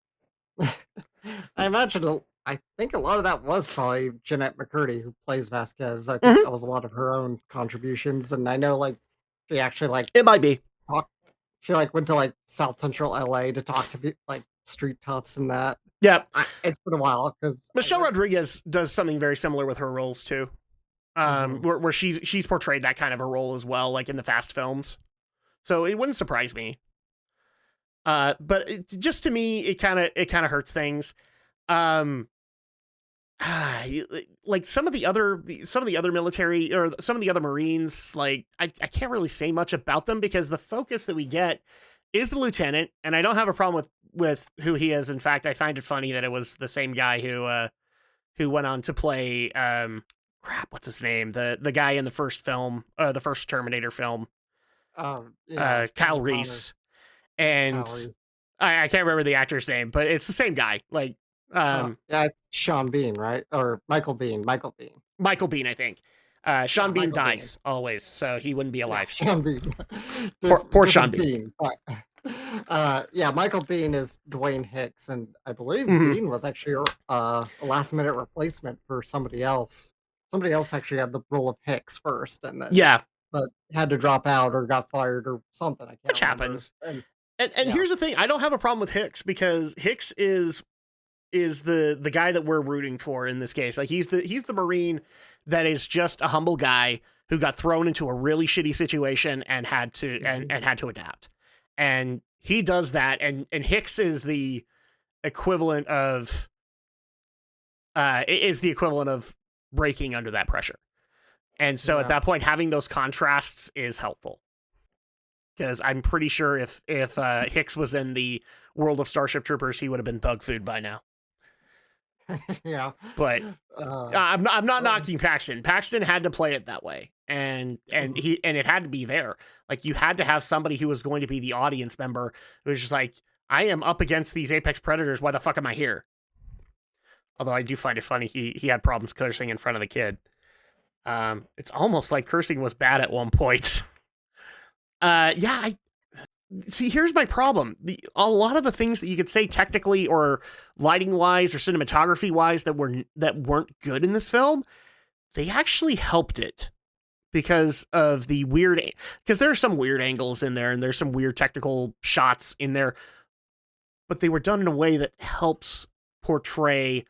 I imagine, I think a lot of that was probably Jeanette McCurdy, who plays Vasquez. I think that was a lot of her own contributions. And I know, like, she actually, like... It might be. She, like, went to, like, South Central LA to talk to, like, street toughs and that. Yeah. It's been a while, because... Michelle Rodriguez does something very similar with her roles, too. Where she's portrayed that kind of a role as well, like in the Fast films. So it wouldn't surprise me. But just to me, it kind of hurts things. Like some of the other military or some of the other Marines, like I can't really say much about them because the focus that we get is the lieutenant, and I don't have a problem with who he is. In fact, I find it funny that it was the same guy who went on to play what's his name? The guy in the first film, the first Terminator film. Kyle Reese. And I can't remember the actor's name, but it's the same guy. Like Sean Bean, right? Or Michael Bean, I think. Sean Bean dies always, so he wouldn't be alive. Yeah, Sean Bean. Poor Sean Bean. But, Michael Bean is Dwayne Hicks, and I believe Bean was actually a last-minute replacement for somebody else. Somebody else actually had the role of Hicks first, and then but had to drop out or got fired or something. I can't Which remember. Happens. And here's the thing: I don't have a problem with Hicks because Hicks is the guy that we're rooting for in this case. Like he's the Marine that is just a humble guy who got thrown into a really shitty situation and had to and had to adapt. And he does that, and Hicks is the equivalent of breaking under that pressure. And so at that point, having those contrasts is helpful. Because I'm pretty sure if Hicks was in the world of Starship Troopers, he would have been bug food by now. Yeah. But I'm not knocking Paxton. Paxton had to play it that way. And it had to be there. Like you had to have somebody who was going to be the audience member who was just like, I am up against these apex predators. Why the fuck am I here? Although I do find it funny he had problems cursing in front of the kid. It's almost like cursing was bad at one point. See, here's my problem. A lot of the things that you could say technically or lighting wise or cinematography wise that weren't good in this film, they actually helped it because of because there are some weird angles in there and there's some weird technical shots in there, but they were done in a way that helps portray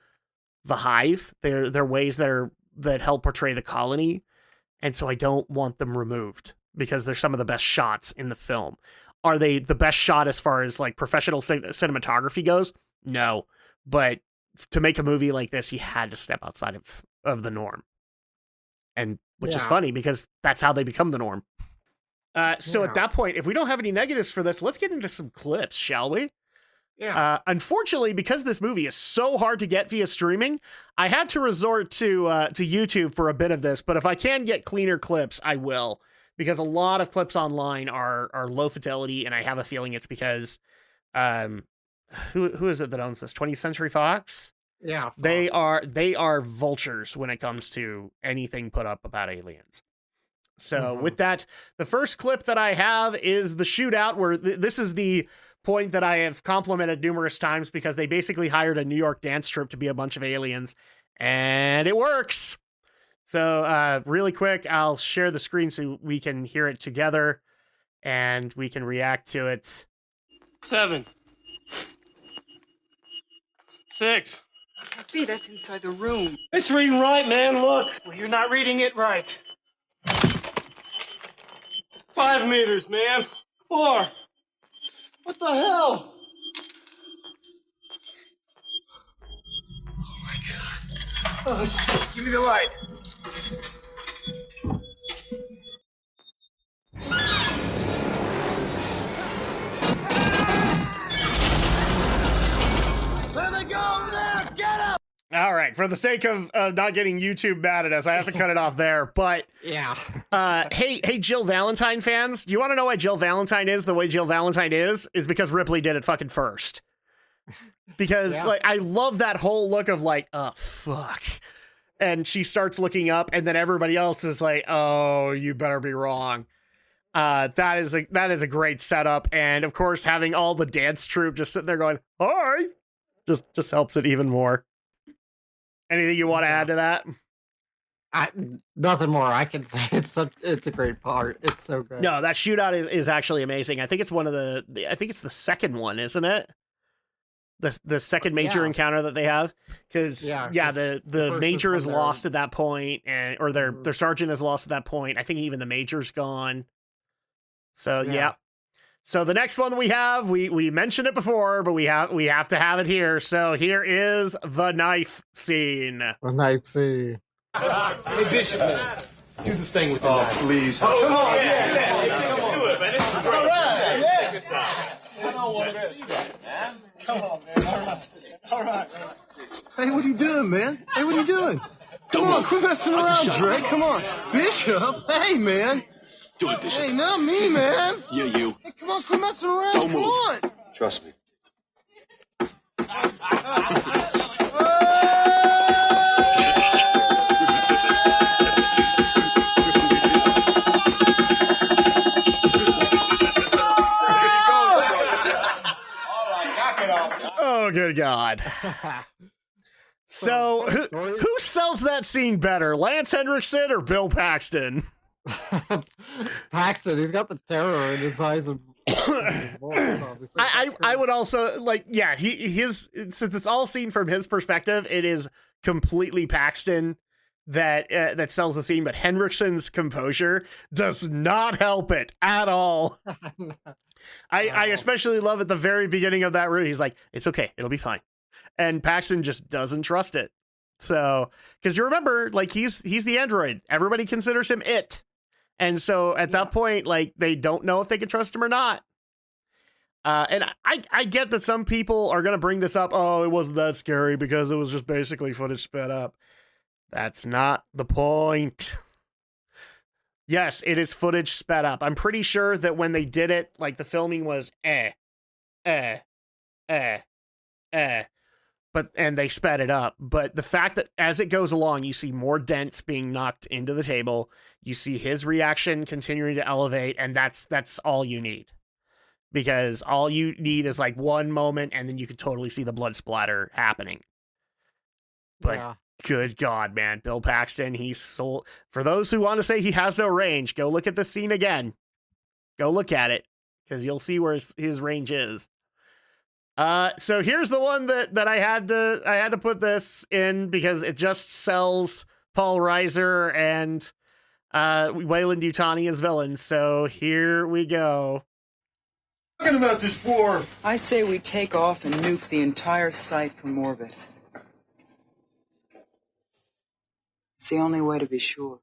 the Hive. They're ways that help portray the colony. And so I don't want them removed because they're some of the best shots in the film. Are they the best shot as far as like professional cinematography goes? No, but to make a movie like this, you had to step outside of the norm, and which is funny because that's how they become the norm. So at that point, if we don't have any negatives for this, let's get into some clips, shall we? Yeah. Unfortunately, because this movie is so hard to get via streaming, I had to resort to YouTube for a bit of this. But if I can get cleaner clips, I will. Because a lot of clips online are low fidelity, and I have a feeling it's because, who is it that owns this? 20th Century Fox? Yeah, Fox. They are vultures when it comes to anything put up about aliens. So with that, the first clip that I have is the shootout where this is the point that I have complimented numerous times because they basically hired a New York dance troupe to be a bunch of aliens, and it works. So really quick, I'll share the screen so we can hear it together and we can react to it. 7. 6. B, that's inside the room. It's reading right, man, look. Well, you're not reading it right. 5 meters, man. 4. What the hell? Oh my God. Oh, shit. Give me the light. There they go over there! Get up! All right. right, for the sake of not getting YouTube mad at us, I have to cut it off there. But Yeah. hey, Jill Valentine fans, do you want to know why Jill Valentine is the way Jill Valentine is? Is because Ripley did it fucking first. Because like I love that whole look of like, oh fuck. And she starts looking up, and then everybody else is like, oh, you better be wrong. That is a great setup, and of course having all the dance troupe just sitting there going, hi, just helps it even more. Anything you want to add to that? Nothing more I can say. It's a great part. It's so good. No, that shootout is actually amazing. I think it's I think it's the second one, isn't it? The second major encounter that they have, because the major is lost at that point, and or their sergeant is lost at that point. I think even the major's gone. So yeah. So the next one that we have, we mentioned it before, but we have to have it here. So here is the knife scene. The knife scene. Hey, Bishop, man. Do the thing with the knife. Please. Come on, yeah. Come on. Do it, man. This is great. All right, yeah. I don't want to see that, man. Come on, man. All right. Hey, what are you doing, man? Hey, what are you doing? Come on, quit messing around, Drake. Come on. Bishop, hey, man. Do it, Bishop. Hey, not me, man. Yeah, you. Hey, come on, quit messing around. Don't move. Come on. Trust me. Oh, good God. So, who sells that scene better, Lance Henriksen or Bill Paxton? Paxton, he's got the terror in his eyes and his voice, obviously. I would also, like, yeah, his since it's all seen from his perspective, it is completely Paxton that sells the scene, but Henriksen's composure does not help it at all. I especially love at the very beginning of that room. He's like, it's okay, it'll be fine. And Paxton just doesn't trust it. So, because you remember, like, he's the android. Everybody considers him it. And so at that point, like, they don't know if they can trust him or not. And I get that some people are going to bring this up. Oh, it wasn't that scary because it was just basically footage sped up. That's not the point. Yes, it is footage sped up. I'm pretty sure that when they did it, like, the filming was and they sped it up. But the fact that as it goes along, you see more dents being knocked into the table. You see his reaction continuing to elevate, and that's all you need. Because all you need is like one moment, and then you can totally see the blood splatter happening. But good God, man, Bill Paxton, he's so... For those who want to say he has no range, go look at the scene again. Go look at it, because you'll see where his range is. So here's the one that I had to put this in because it just sells Paul Reiser and Weyland Yutani as villains. So here we go. Talking about this war. I say we take off and nuke the entire site from orbit. It's the only way to be sure.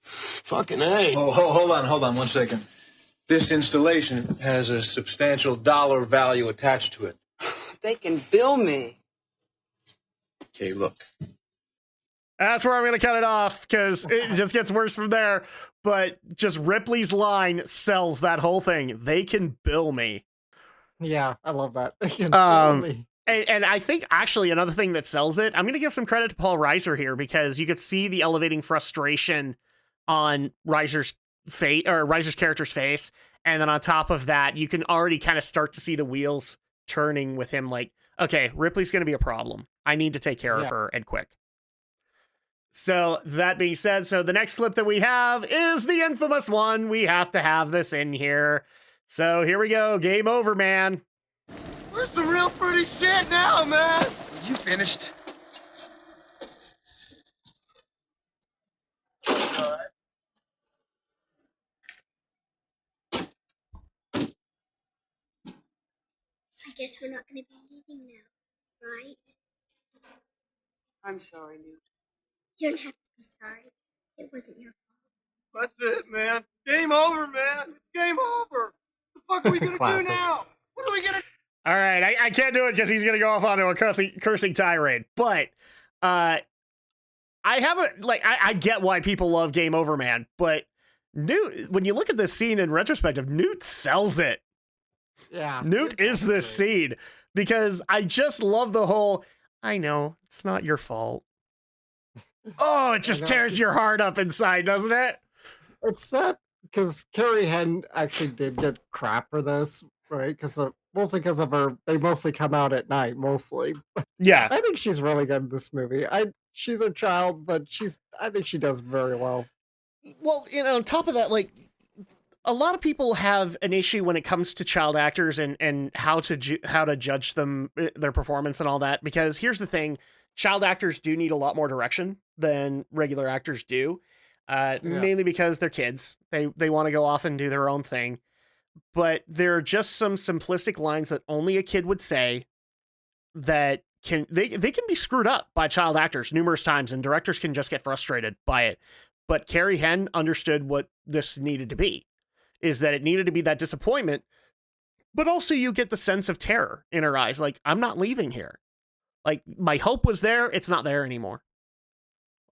Fucking A. Oh, hold on 1 second. This installation has a substantial dollar value attached to it. They can bill me. Okay, look. That's where I'm going to cut it off because it just gets worse from there. But just Ripley's line sells that whole thing. They can bill me. Yeah, I love that. They can bill me. And I think actually another thing that sells it, I'm going to give some credit to Paul Reiser here because you could see the elevating frustration on Reiser's face or Reiser's character's face. And then on top of that, you can already kind of start to see the wheels turning with him like, okay, Ripley's going to be a problem. I need to take care of her and quick. So that being said, so the next clip that we have is the infamous one. We have to have this in here. So here we go. Game over, man. Where's the real pretty shit now, man? You finished? I guess we're not going to be leaving now, right? I'm sorry, Newt. You don't have to be sorry. It wasn't your fault. That's it, man. Game over, man. It's game over. What the fuck are we gonna do now? What are we gonna... All right, I can't do it because he's going to go off onto a cursing tirade. But I haven't, like, I get why people love Game Over Man, but Newt, when you look at this scene in retrospective, Newt sells it. Yeah. Newt is this scene because I just love the whole, I know, it's not your fault. Oh, it just tears your heart up inside, doesn't it? It's sad because Carrie Henn actually did get crap for this, right? Mostly because of her, they mostly come out at night, mostly. Yeah. I think she's really good in this movie. She's a child, but I think she does very well. Well, on top of that, like, a lot of people have an issue when it comes to child actors and how to judge them, their performance and all that, because here's the thing, child actors do need a lot more direction than regular actors do, mainly because they're kids. They want to go off and do their own thing, but there are just some simplistic lines that only a kid would say that they can be screwed up by child actors numerous times, and directors can just get frustrated by it. But Carrie Henn understood what this needed to be, is that it needed to be that disappointment, but also you get the sense of terror in her eyes. Like, I'm not leaving here. Like, my hope was there. It's not there anymore.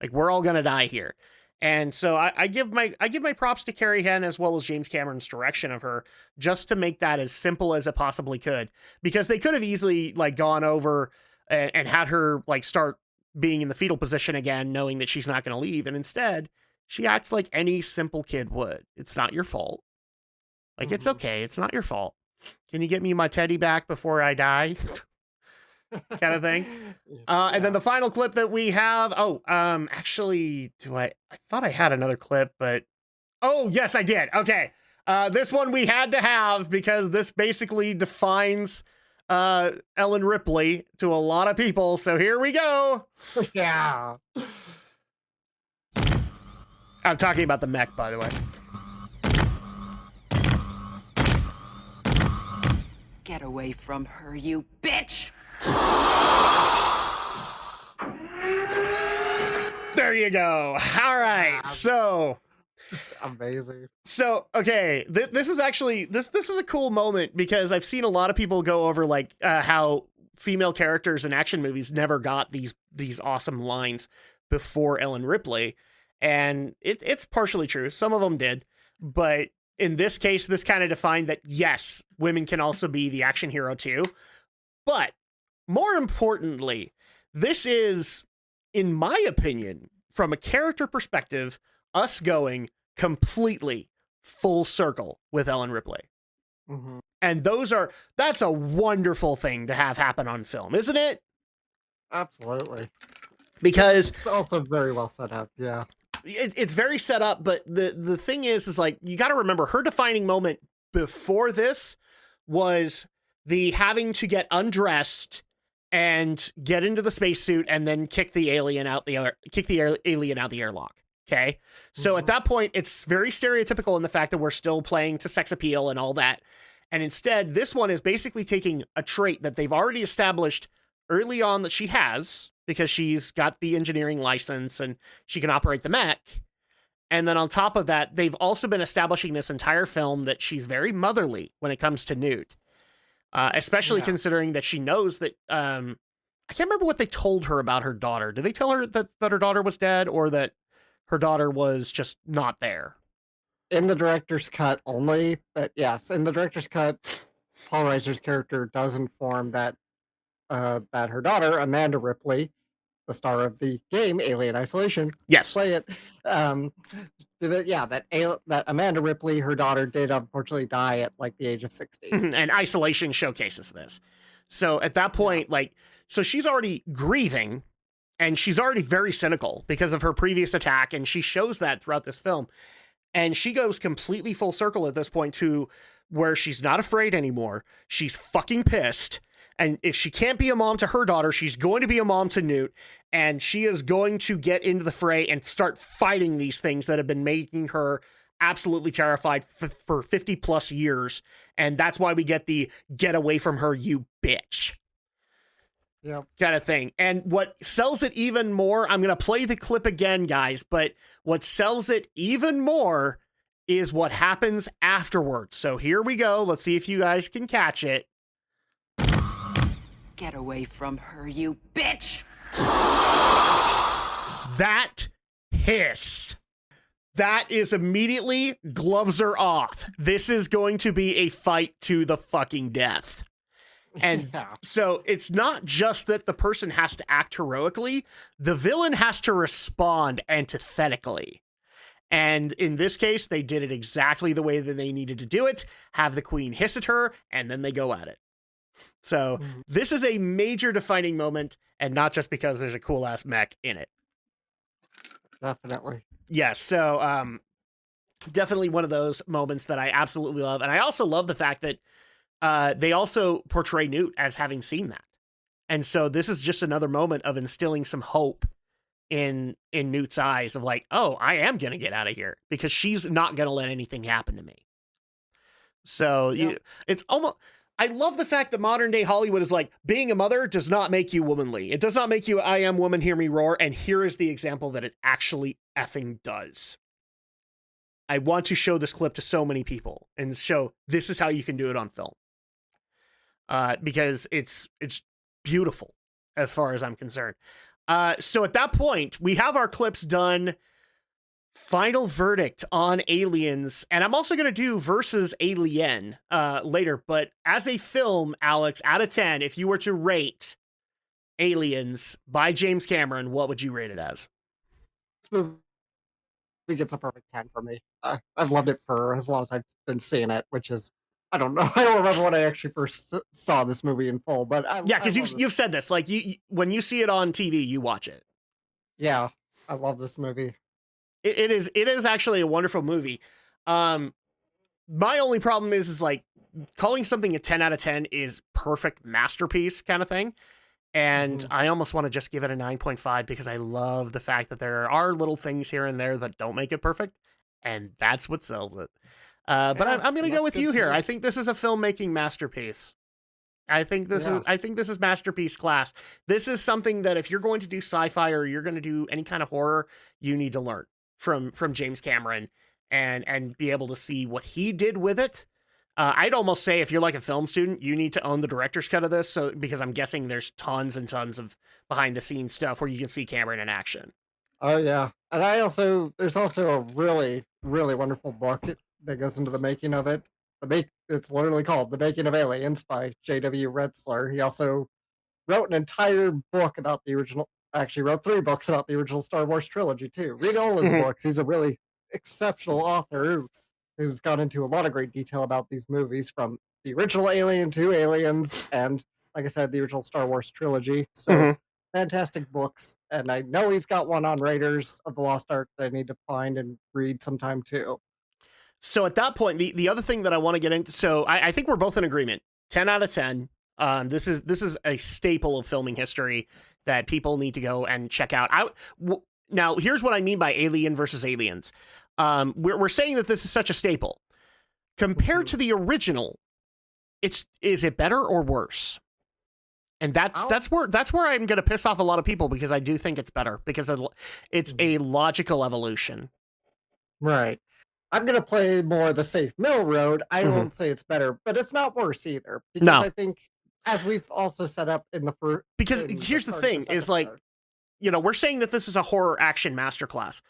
Like, we're all going to die here. And so I give my props to Carrie Henn as well as James Cameron's direction of her, just to make that as simple as it possibly could, because they could have easily like gone over and had her like start being in the fetal position again, knowing that she's not going to leave. And instead she acts like any simple kid would. It's not your fault. Like, it's okay. It's not your fault. Can you get me my teddy back before I die? Kind of thing. And then the final clip that we have. Actually, I thought I had another clip, but oh yes, I did. Okay. This one we had to have because this basically defines Ellen Ripley to a lot of people. So here we go. Yeah. I'm talking about the mech, by the way. Get away from her, you bitch! There you go. All right. So just amazing. So, okay, this is actually this is a cool moment because I've seen a lot of people go over like how female characters in action movies never got these awesome lines before Ellen Ripley. And it's partially true. Some of them did. But in this case, this kind of defined that, yes, women can also be the action hero too. But more importantly, this is, in my opinion, from a character perspective, us going completely full circle with Ellen Ripley. Mm-hmm. And that's a wonderful thing to have happen on film, isn't it? Absolutely. Because it's also very well set up. Yeah. It's very set up, but the thing is like, you got to remember her defining moment before this was the having to get undressed and get into the spacesuit and then kick the alien out the airlock. Okay. So at that point, it's very stereotypical in the fact that we're still playing to sex appeal and all that. And instead, this one is basically taking a trait that they've already established early on that she has, because she's got the engineering license and she can operate the mech. And then on top of that, they've also been establishing this entire film that she's very motherly when it comes to Newt. Especially considering that she knows that, I can't remember what they told her about her daughter. Did they tell her that her daughter was dead or that her daughter was just not there? In the director's cut only, but yes, in the director's cut, Paul Reiser's character does inform that her daughter, Amanda Ripley, the star of the game Alien Isolation, yes, play it. That Amanda Ripley, her daughter, did unfortunately die at like the age of 60. And Isolation showcases this. So at that point, so she's already grieving and she's already very cynical because of her previous attack. And she shows that throughout this film. And she goes completely full circle at this point to where she's not afraid anymore. She's fucking pissed. And if she can't be a mom to her daughter, she's going to be a mom to Newt. And she is going to get into the fray and start fighting these things that have been making her absolutely terrified for 50 plus years. And that's why we get the "get away from her, you bitch." Yep. Kind of thing. And what sells it even more, I'm going to play the clip again, guys, but what sells it even more is what happens afterwards. So here we go. Let's see if you guys can catch it. Get away from her, you bitch! That hiss. That is immediately gloves are off. This is going to be a fight to the fucking death. And so it's not just that the person has to act heroically, the villain has to respond antithetically. And in this case, they did it exactly the way that they needed to do it, have the queen hiss at her, and then they go at it. So this is a major defining moment, and not just because there's a cool ass mech in it. Definitely. Yes. So definitely one of those moments that I absolutely love. And I also love the fact that they also portray Newt as having seen that. And so this is just another moment of instilling some hope in Newt's eyes of like, oh, I am going to get out of here because she's not going to let anything happen to me. So it's almost, I love the fact that modern day Hollywood is like, being a mother does not make you womanly. It does not make you, I am woman, hear me roar. And here is the example that it actually effing does. I want to show this clip to so many people and show this is how you can do it on film. Because it's beautiful as far as I'm concerned. So at that point, we have our clips done. Final verdict on Aliens. And I'm also going to do versus Alien later. But as a film, Alex, out of 10, if you were to rate Aliens by James Cameron, what would you rate it as? This movie gets a perfect 10 for me. I've loved it for as long as I've been seeing it, which is, I don't know. I don't remember when I actually first saw this movie in full, but because you've said this, like you when you see it on TV, you watch it. Yeah, I love this movie. It is actually a wonderful movie. My only problem is like calling something a 10 out of 10 is perfect masterpiece kind of thing. And I almost want to just give it a 9.5 because I love the fact that there are little things here and there that don't make it perfect. And that's what sells it. But I'm going to go with you here. I think this is a filmmaking masterpiece. I think this is masterpiece class. This is something that if you're going to do sci-fi or you're going to do any kind of horror, you need to learn from James Cameron and be able to see what he did with it. I'd almost say if you're like a film student, you need to own the director's cut of this. So because I'm guessing there's tons and tons of behind the scenes stuff where you can see Cameron in action. Oh yeah. And there's also a really, really wonderful book that goes into the making of it. It's literally called The Making of Aliens by J.W. Retzler. He also wrote an entire book about the original, actually wrote 3 books about the original Star Wars trilogy too. Read all his books. He's a really exceptional author who's gone into a lot of great detail about these movies, from the original Alien to Aliens, and like I said, the original Star Wars trilogy. So fantastic books. And I know he's got one on Raiders of the Lost Ark that I need to find and read sometime too. So at that point, the other thing that I want to get into, so I think we're both in agreement. 10 out of 10. This is a staple of filming history that people need to go and check out. Now, here's what I mean by Alien versus Aliens. We're saying that this is such a staple. Compared to the original, is it better or worse? And that's where I'm going to piss off a lot of people, because I do think it's better, because it's a logical evolution. Right. I'm going to play more the safe middle road. I won't say it's better, but it's not worse either. Because I think, as we've also set up in the first... Because here's the thing, is like, we're saying that this is a horror action masterclass.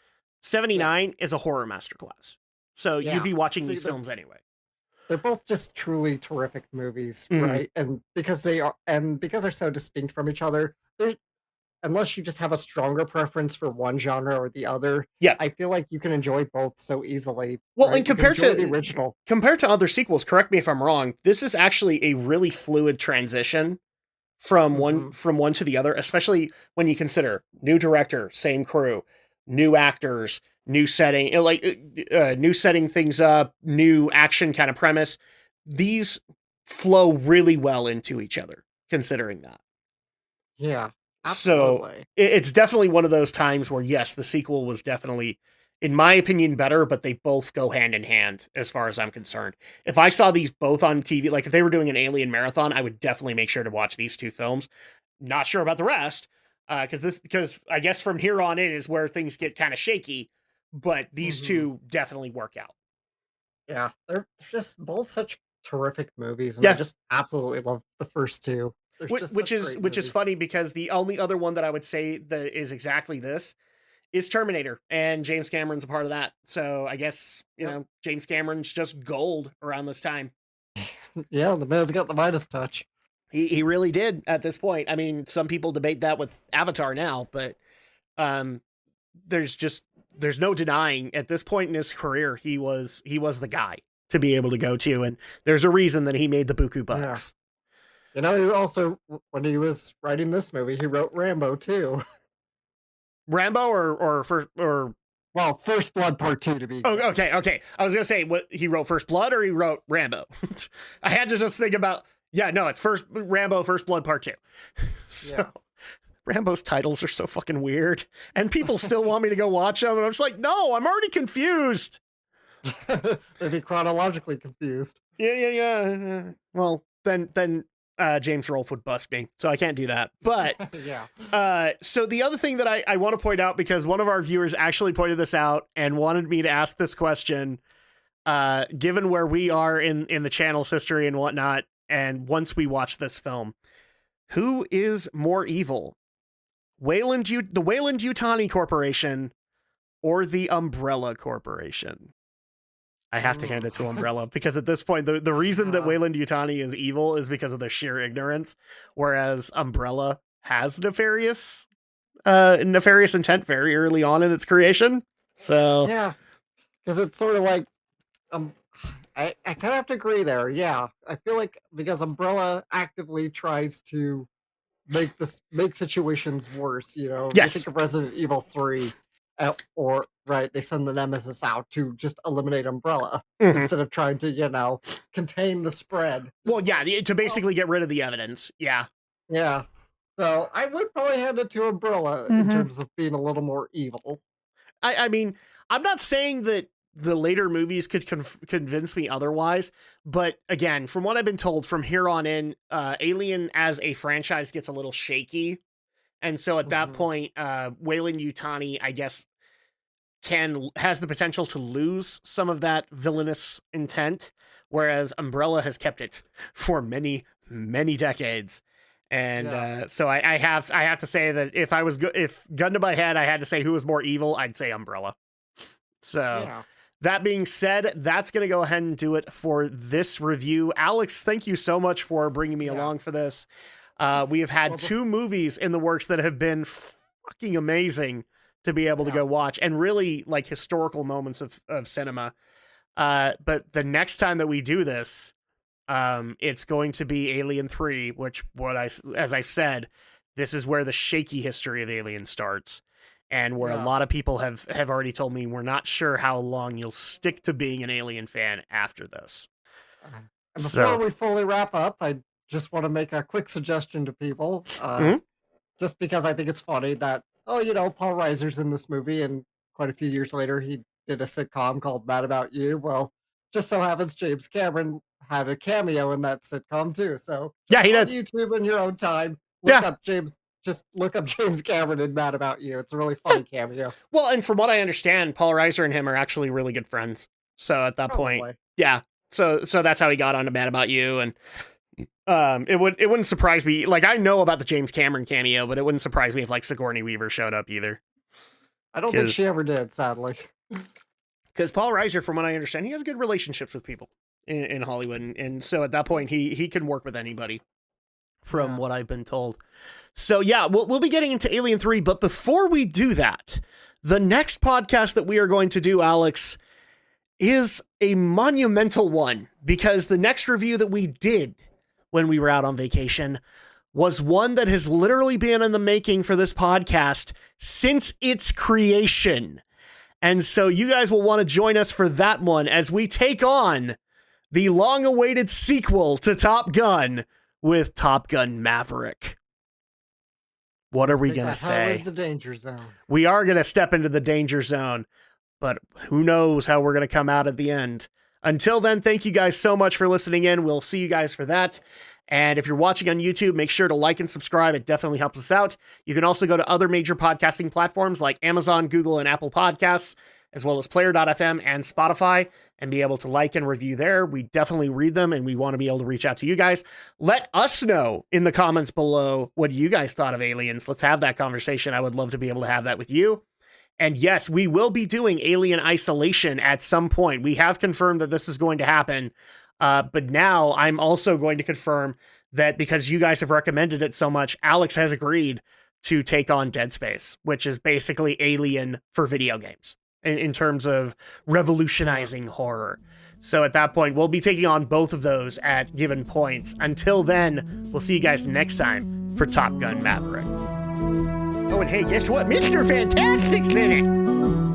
79 is a horror masterclass. So you'd be watching these films anyway. They're both just truly terrific movies, right? And because they're so distinct from each other, unless you just have a stronger preference for one genre or the other, I feel like you can enjoy both so easily. Well, and compared to the original, compared to other sequels, correct me if I'm wrong, this is actually a really fluid transition from one to the other, especially when you consider new director, same crew, new actors, new setting, new setting things up, new action kind of premise. These flow really well into each other, considering that. Yeah. Absolutely. So it's definitely one of those times where, yes, the sequel was definitely, in my opinion, better, but they both go hand in hand as far as I'm concerned. If I saw these both on TV, like if they were doing an Alien marathon, I would definitely make sure to watch these 2 films. Not sure about the rest, because I guess from here on in is where things get kind of shaky, but these 2 definitely work out. Yeah, they're just both such terrific movies, and I just absolutely love the first 2. Which is funny, because the only other one that I would say that is exactly this is Terminator, and James Cameron's a part of that. So I guess, you know, James Cameron's just gold around this time. Yeah, the man's got the Midas touch. He really did at this point. I mean, some people debate that with Avatar now, but there's no denying at this point in his career, he was the guy to be able to go to, and there's a reason that he made the buku bucks. Yeah. You know, he also, when he was writing this movie, he wrote Rambo too. Rambo or First Blood Part 2 to be. Oh, okay. I was gonna say, what, he wrote First Blood or he wrote Rambo? I had to just think about. Yeah, no, it's Rambo, First Blood Part 2. So Rambo's titles are so fucking weird, and people still want me to go watch them, and I'm just like, no, I'm already confused. Maybe chronologically confused. Yeah. Well, then James Rolfe would bust me, so I can't do that. But so the other thing that I want to point out, because one of our viewers actually pointed this out and wanted me to ask this question, given where we are in the channel's history and whatnot, and once we watch this film, who is more evil? The Weyland-Yutani Corporation or the Umbrella Corporation? I have to hand it to Umbrella, because at this point, the reason that Weyland-Yutani is evil is because of their sheer ignorance, whereas Umbrella has nefarious intent very early on in its creation. So yeah, because it's sort of like, I kind of have to agree there. Yeah, I feel like because Umbrella actively tries to make situations worse. You know, yes. You think of Resident Evil 3. They send the Nemesis out to just eliminate Umbrella instead of trying to, you know, contain the spread. Well, yeah, to basically get rid of the evidence. Yeah. Yeah. So I would probably hand it to Umbrella in terms of being a little more evil. I mean, I'm not saying that the later movies could convince me otherwise, but again, from what I've been told, from here on in, Alien as a franchise gets a little shaky. And so at that point, Weyland-Yutani, I guess, has the potential to lose some of that villainous intent, whereas Umbrella has kept it for many, many decades. And so I have to say that if gun to my head, I had to say who was more evil, I'd say Umbrella. So that being said, that's going to go ahead and do it for this review. Alex, thank you so much for bringing me along for this. We have had two movies in the works that have been fucking amazing to be able to go watch, and really like historical moments of cinema. But the next time that we do this, it's going to be Alien 3, which as I've said, this is where the shaky history of Alien starts, and where a lot of people have already told me we're not sure how long you'll stick to being an Alien fan after this. And before we fully wrap up, I just want to make a quick suggestion to people, just because I think it's funny that, Paul Reiser's in this movie, and quite a few years later, he did a sitcom called Mad About You. Well, just so happens James Cameron had a cameo in that sitcom too. So yeah, he did. On YouTube in your own time, look up James Cameron in Mad About You. It's a really funny cameo. Well, and from what I understand, Paul Reiser and him are actually really good friends. So at that point, so that's how he got onto Mad About You, and it wouldn't surprise me. Like, I know about the James Cameron cameo, but it wouldn't surprise me if like Sigourney Weaver showed up either. I don't think she ever did, sadly. Because Paul Reiser, from what I understand, he has good relationships with people in Hollywood, and so at that point, he can work with anybody, from what I've been told. So yeah, we'll be getting into Alien 3, but before we do that, the next podcast that we are going to do, Alex, is a monumental one, because the next review that we did when we were out on vacation was one that has literally been in the making for this podcast since its creation. And so you guys will want to join us for that one as we take on the long-awaited sequel to Top Gun with Top Gun Maverick. What are we going to say? The danger zone. We are going to step into the danger zone, but who knows how we're going to come out at the end. Until then, thank you guys so much for listening in. We'll see you guys for that. And if you're watching on YouTube, make sure to like and subscribe. It definitely helps us out. You can also go to other major podcasting platforms like Amazon, Google, and Apple Podcasts, as well as Player.fm and Spotify, and be able to like and review there. We definitely read them, and we want to be able to reach out to you guys. Let us know in the comments below what you guys thought of Aliens. Let's have that conversation. I would love to be able to have that with you. And yes, we will be doing Alien Isolation at some point. We have confirmed that this is going to happen. But now I'm also going to confirm that because you guys have recommended it so much, Alex has agreed to take on Dead Space, which is basically Alien for video games in terms of revolutionizing horror. So at that point, we'll be taking on both of those at given points. Until then, we'll see you guys next time for Top Gun Maverick. Oh, and hey, guess what? Mr. Fantastic's in it!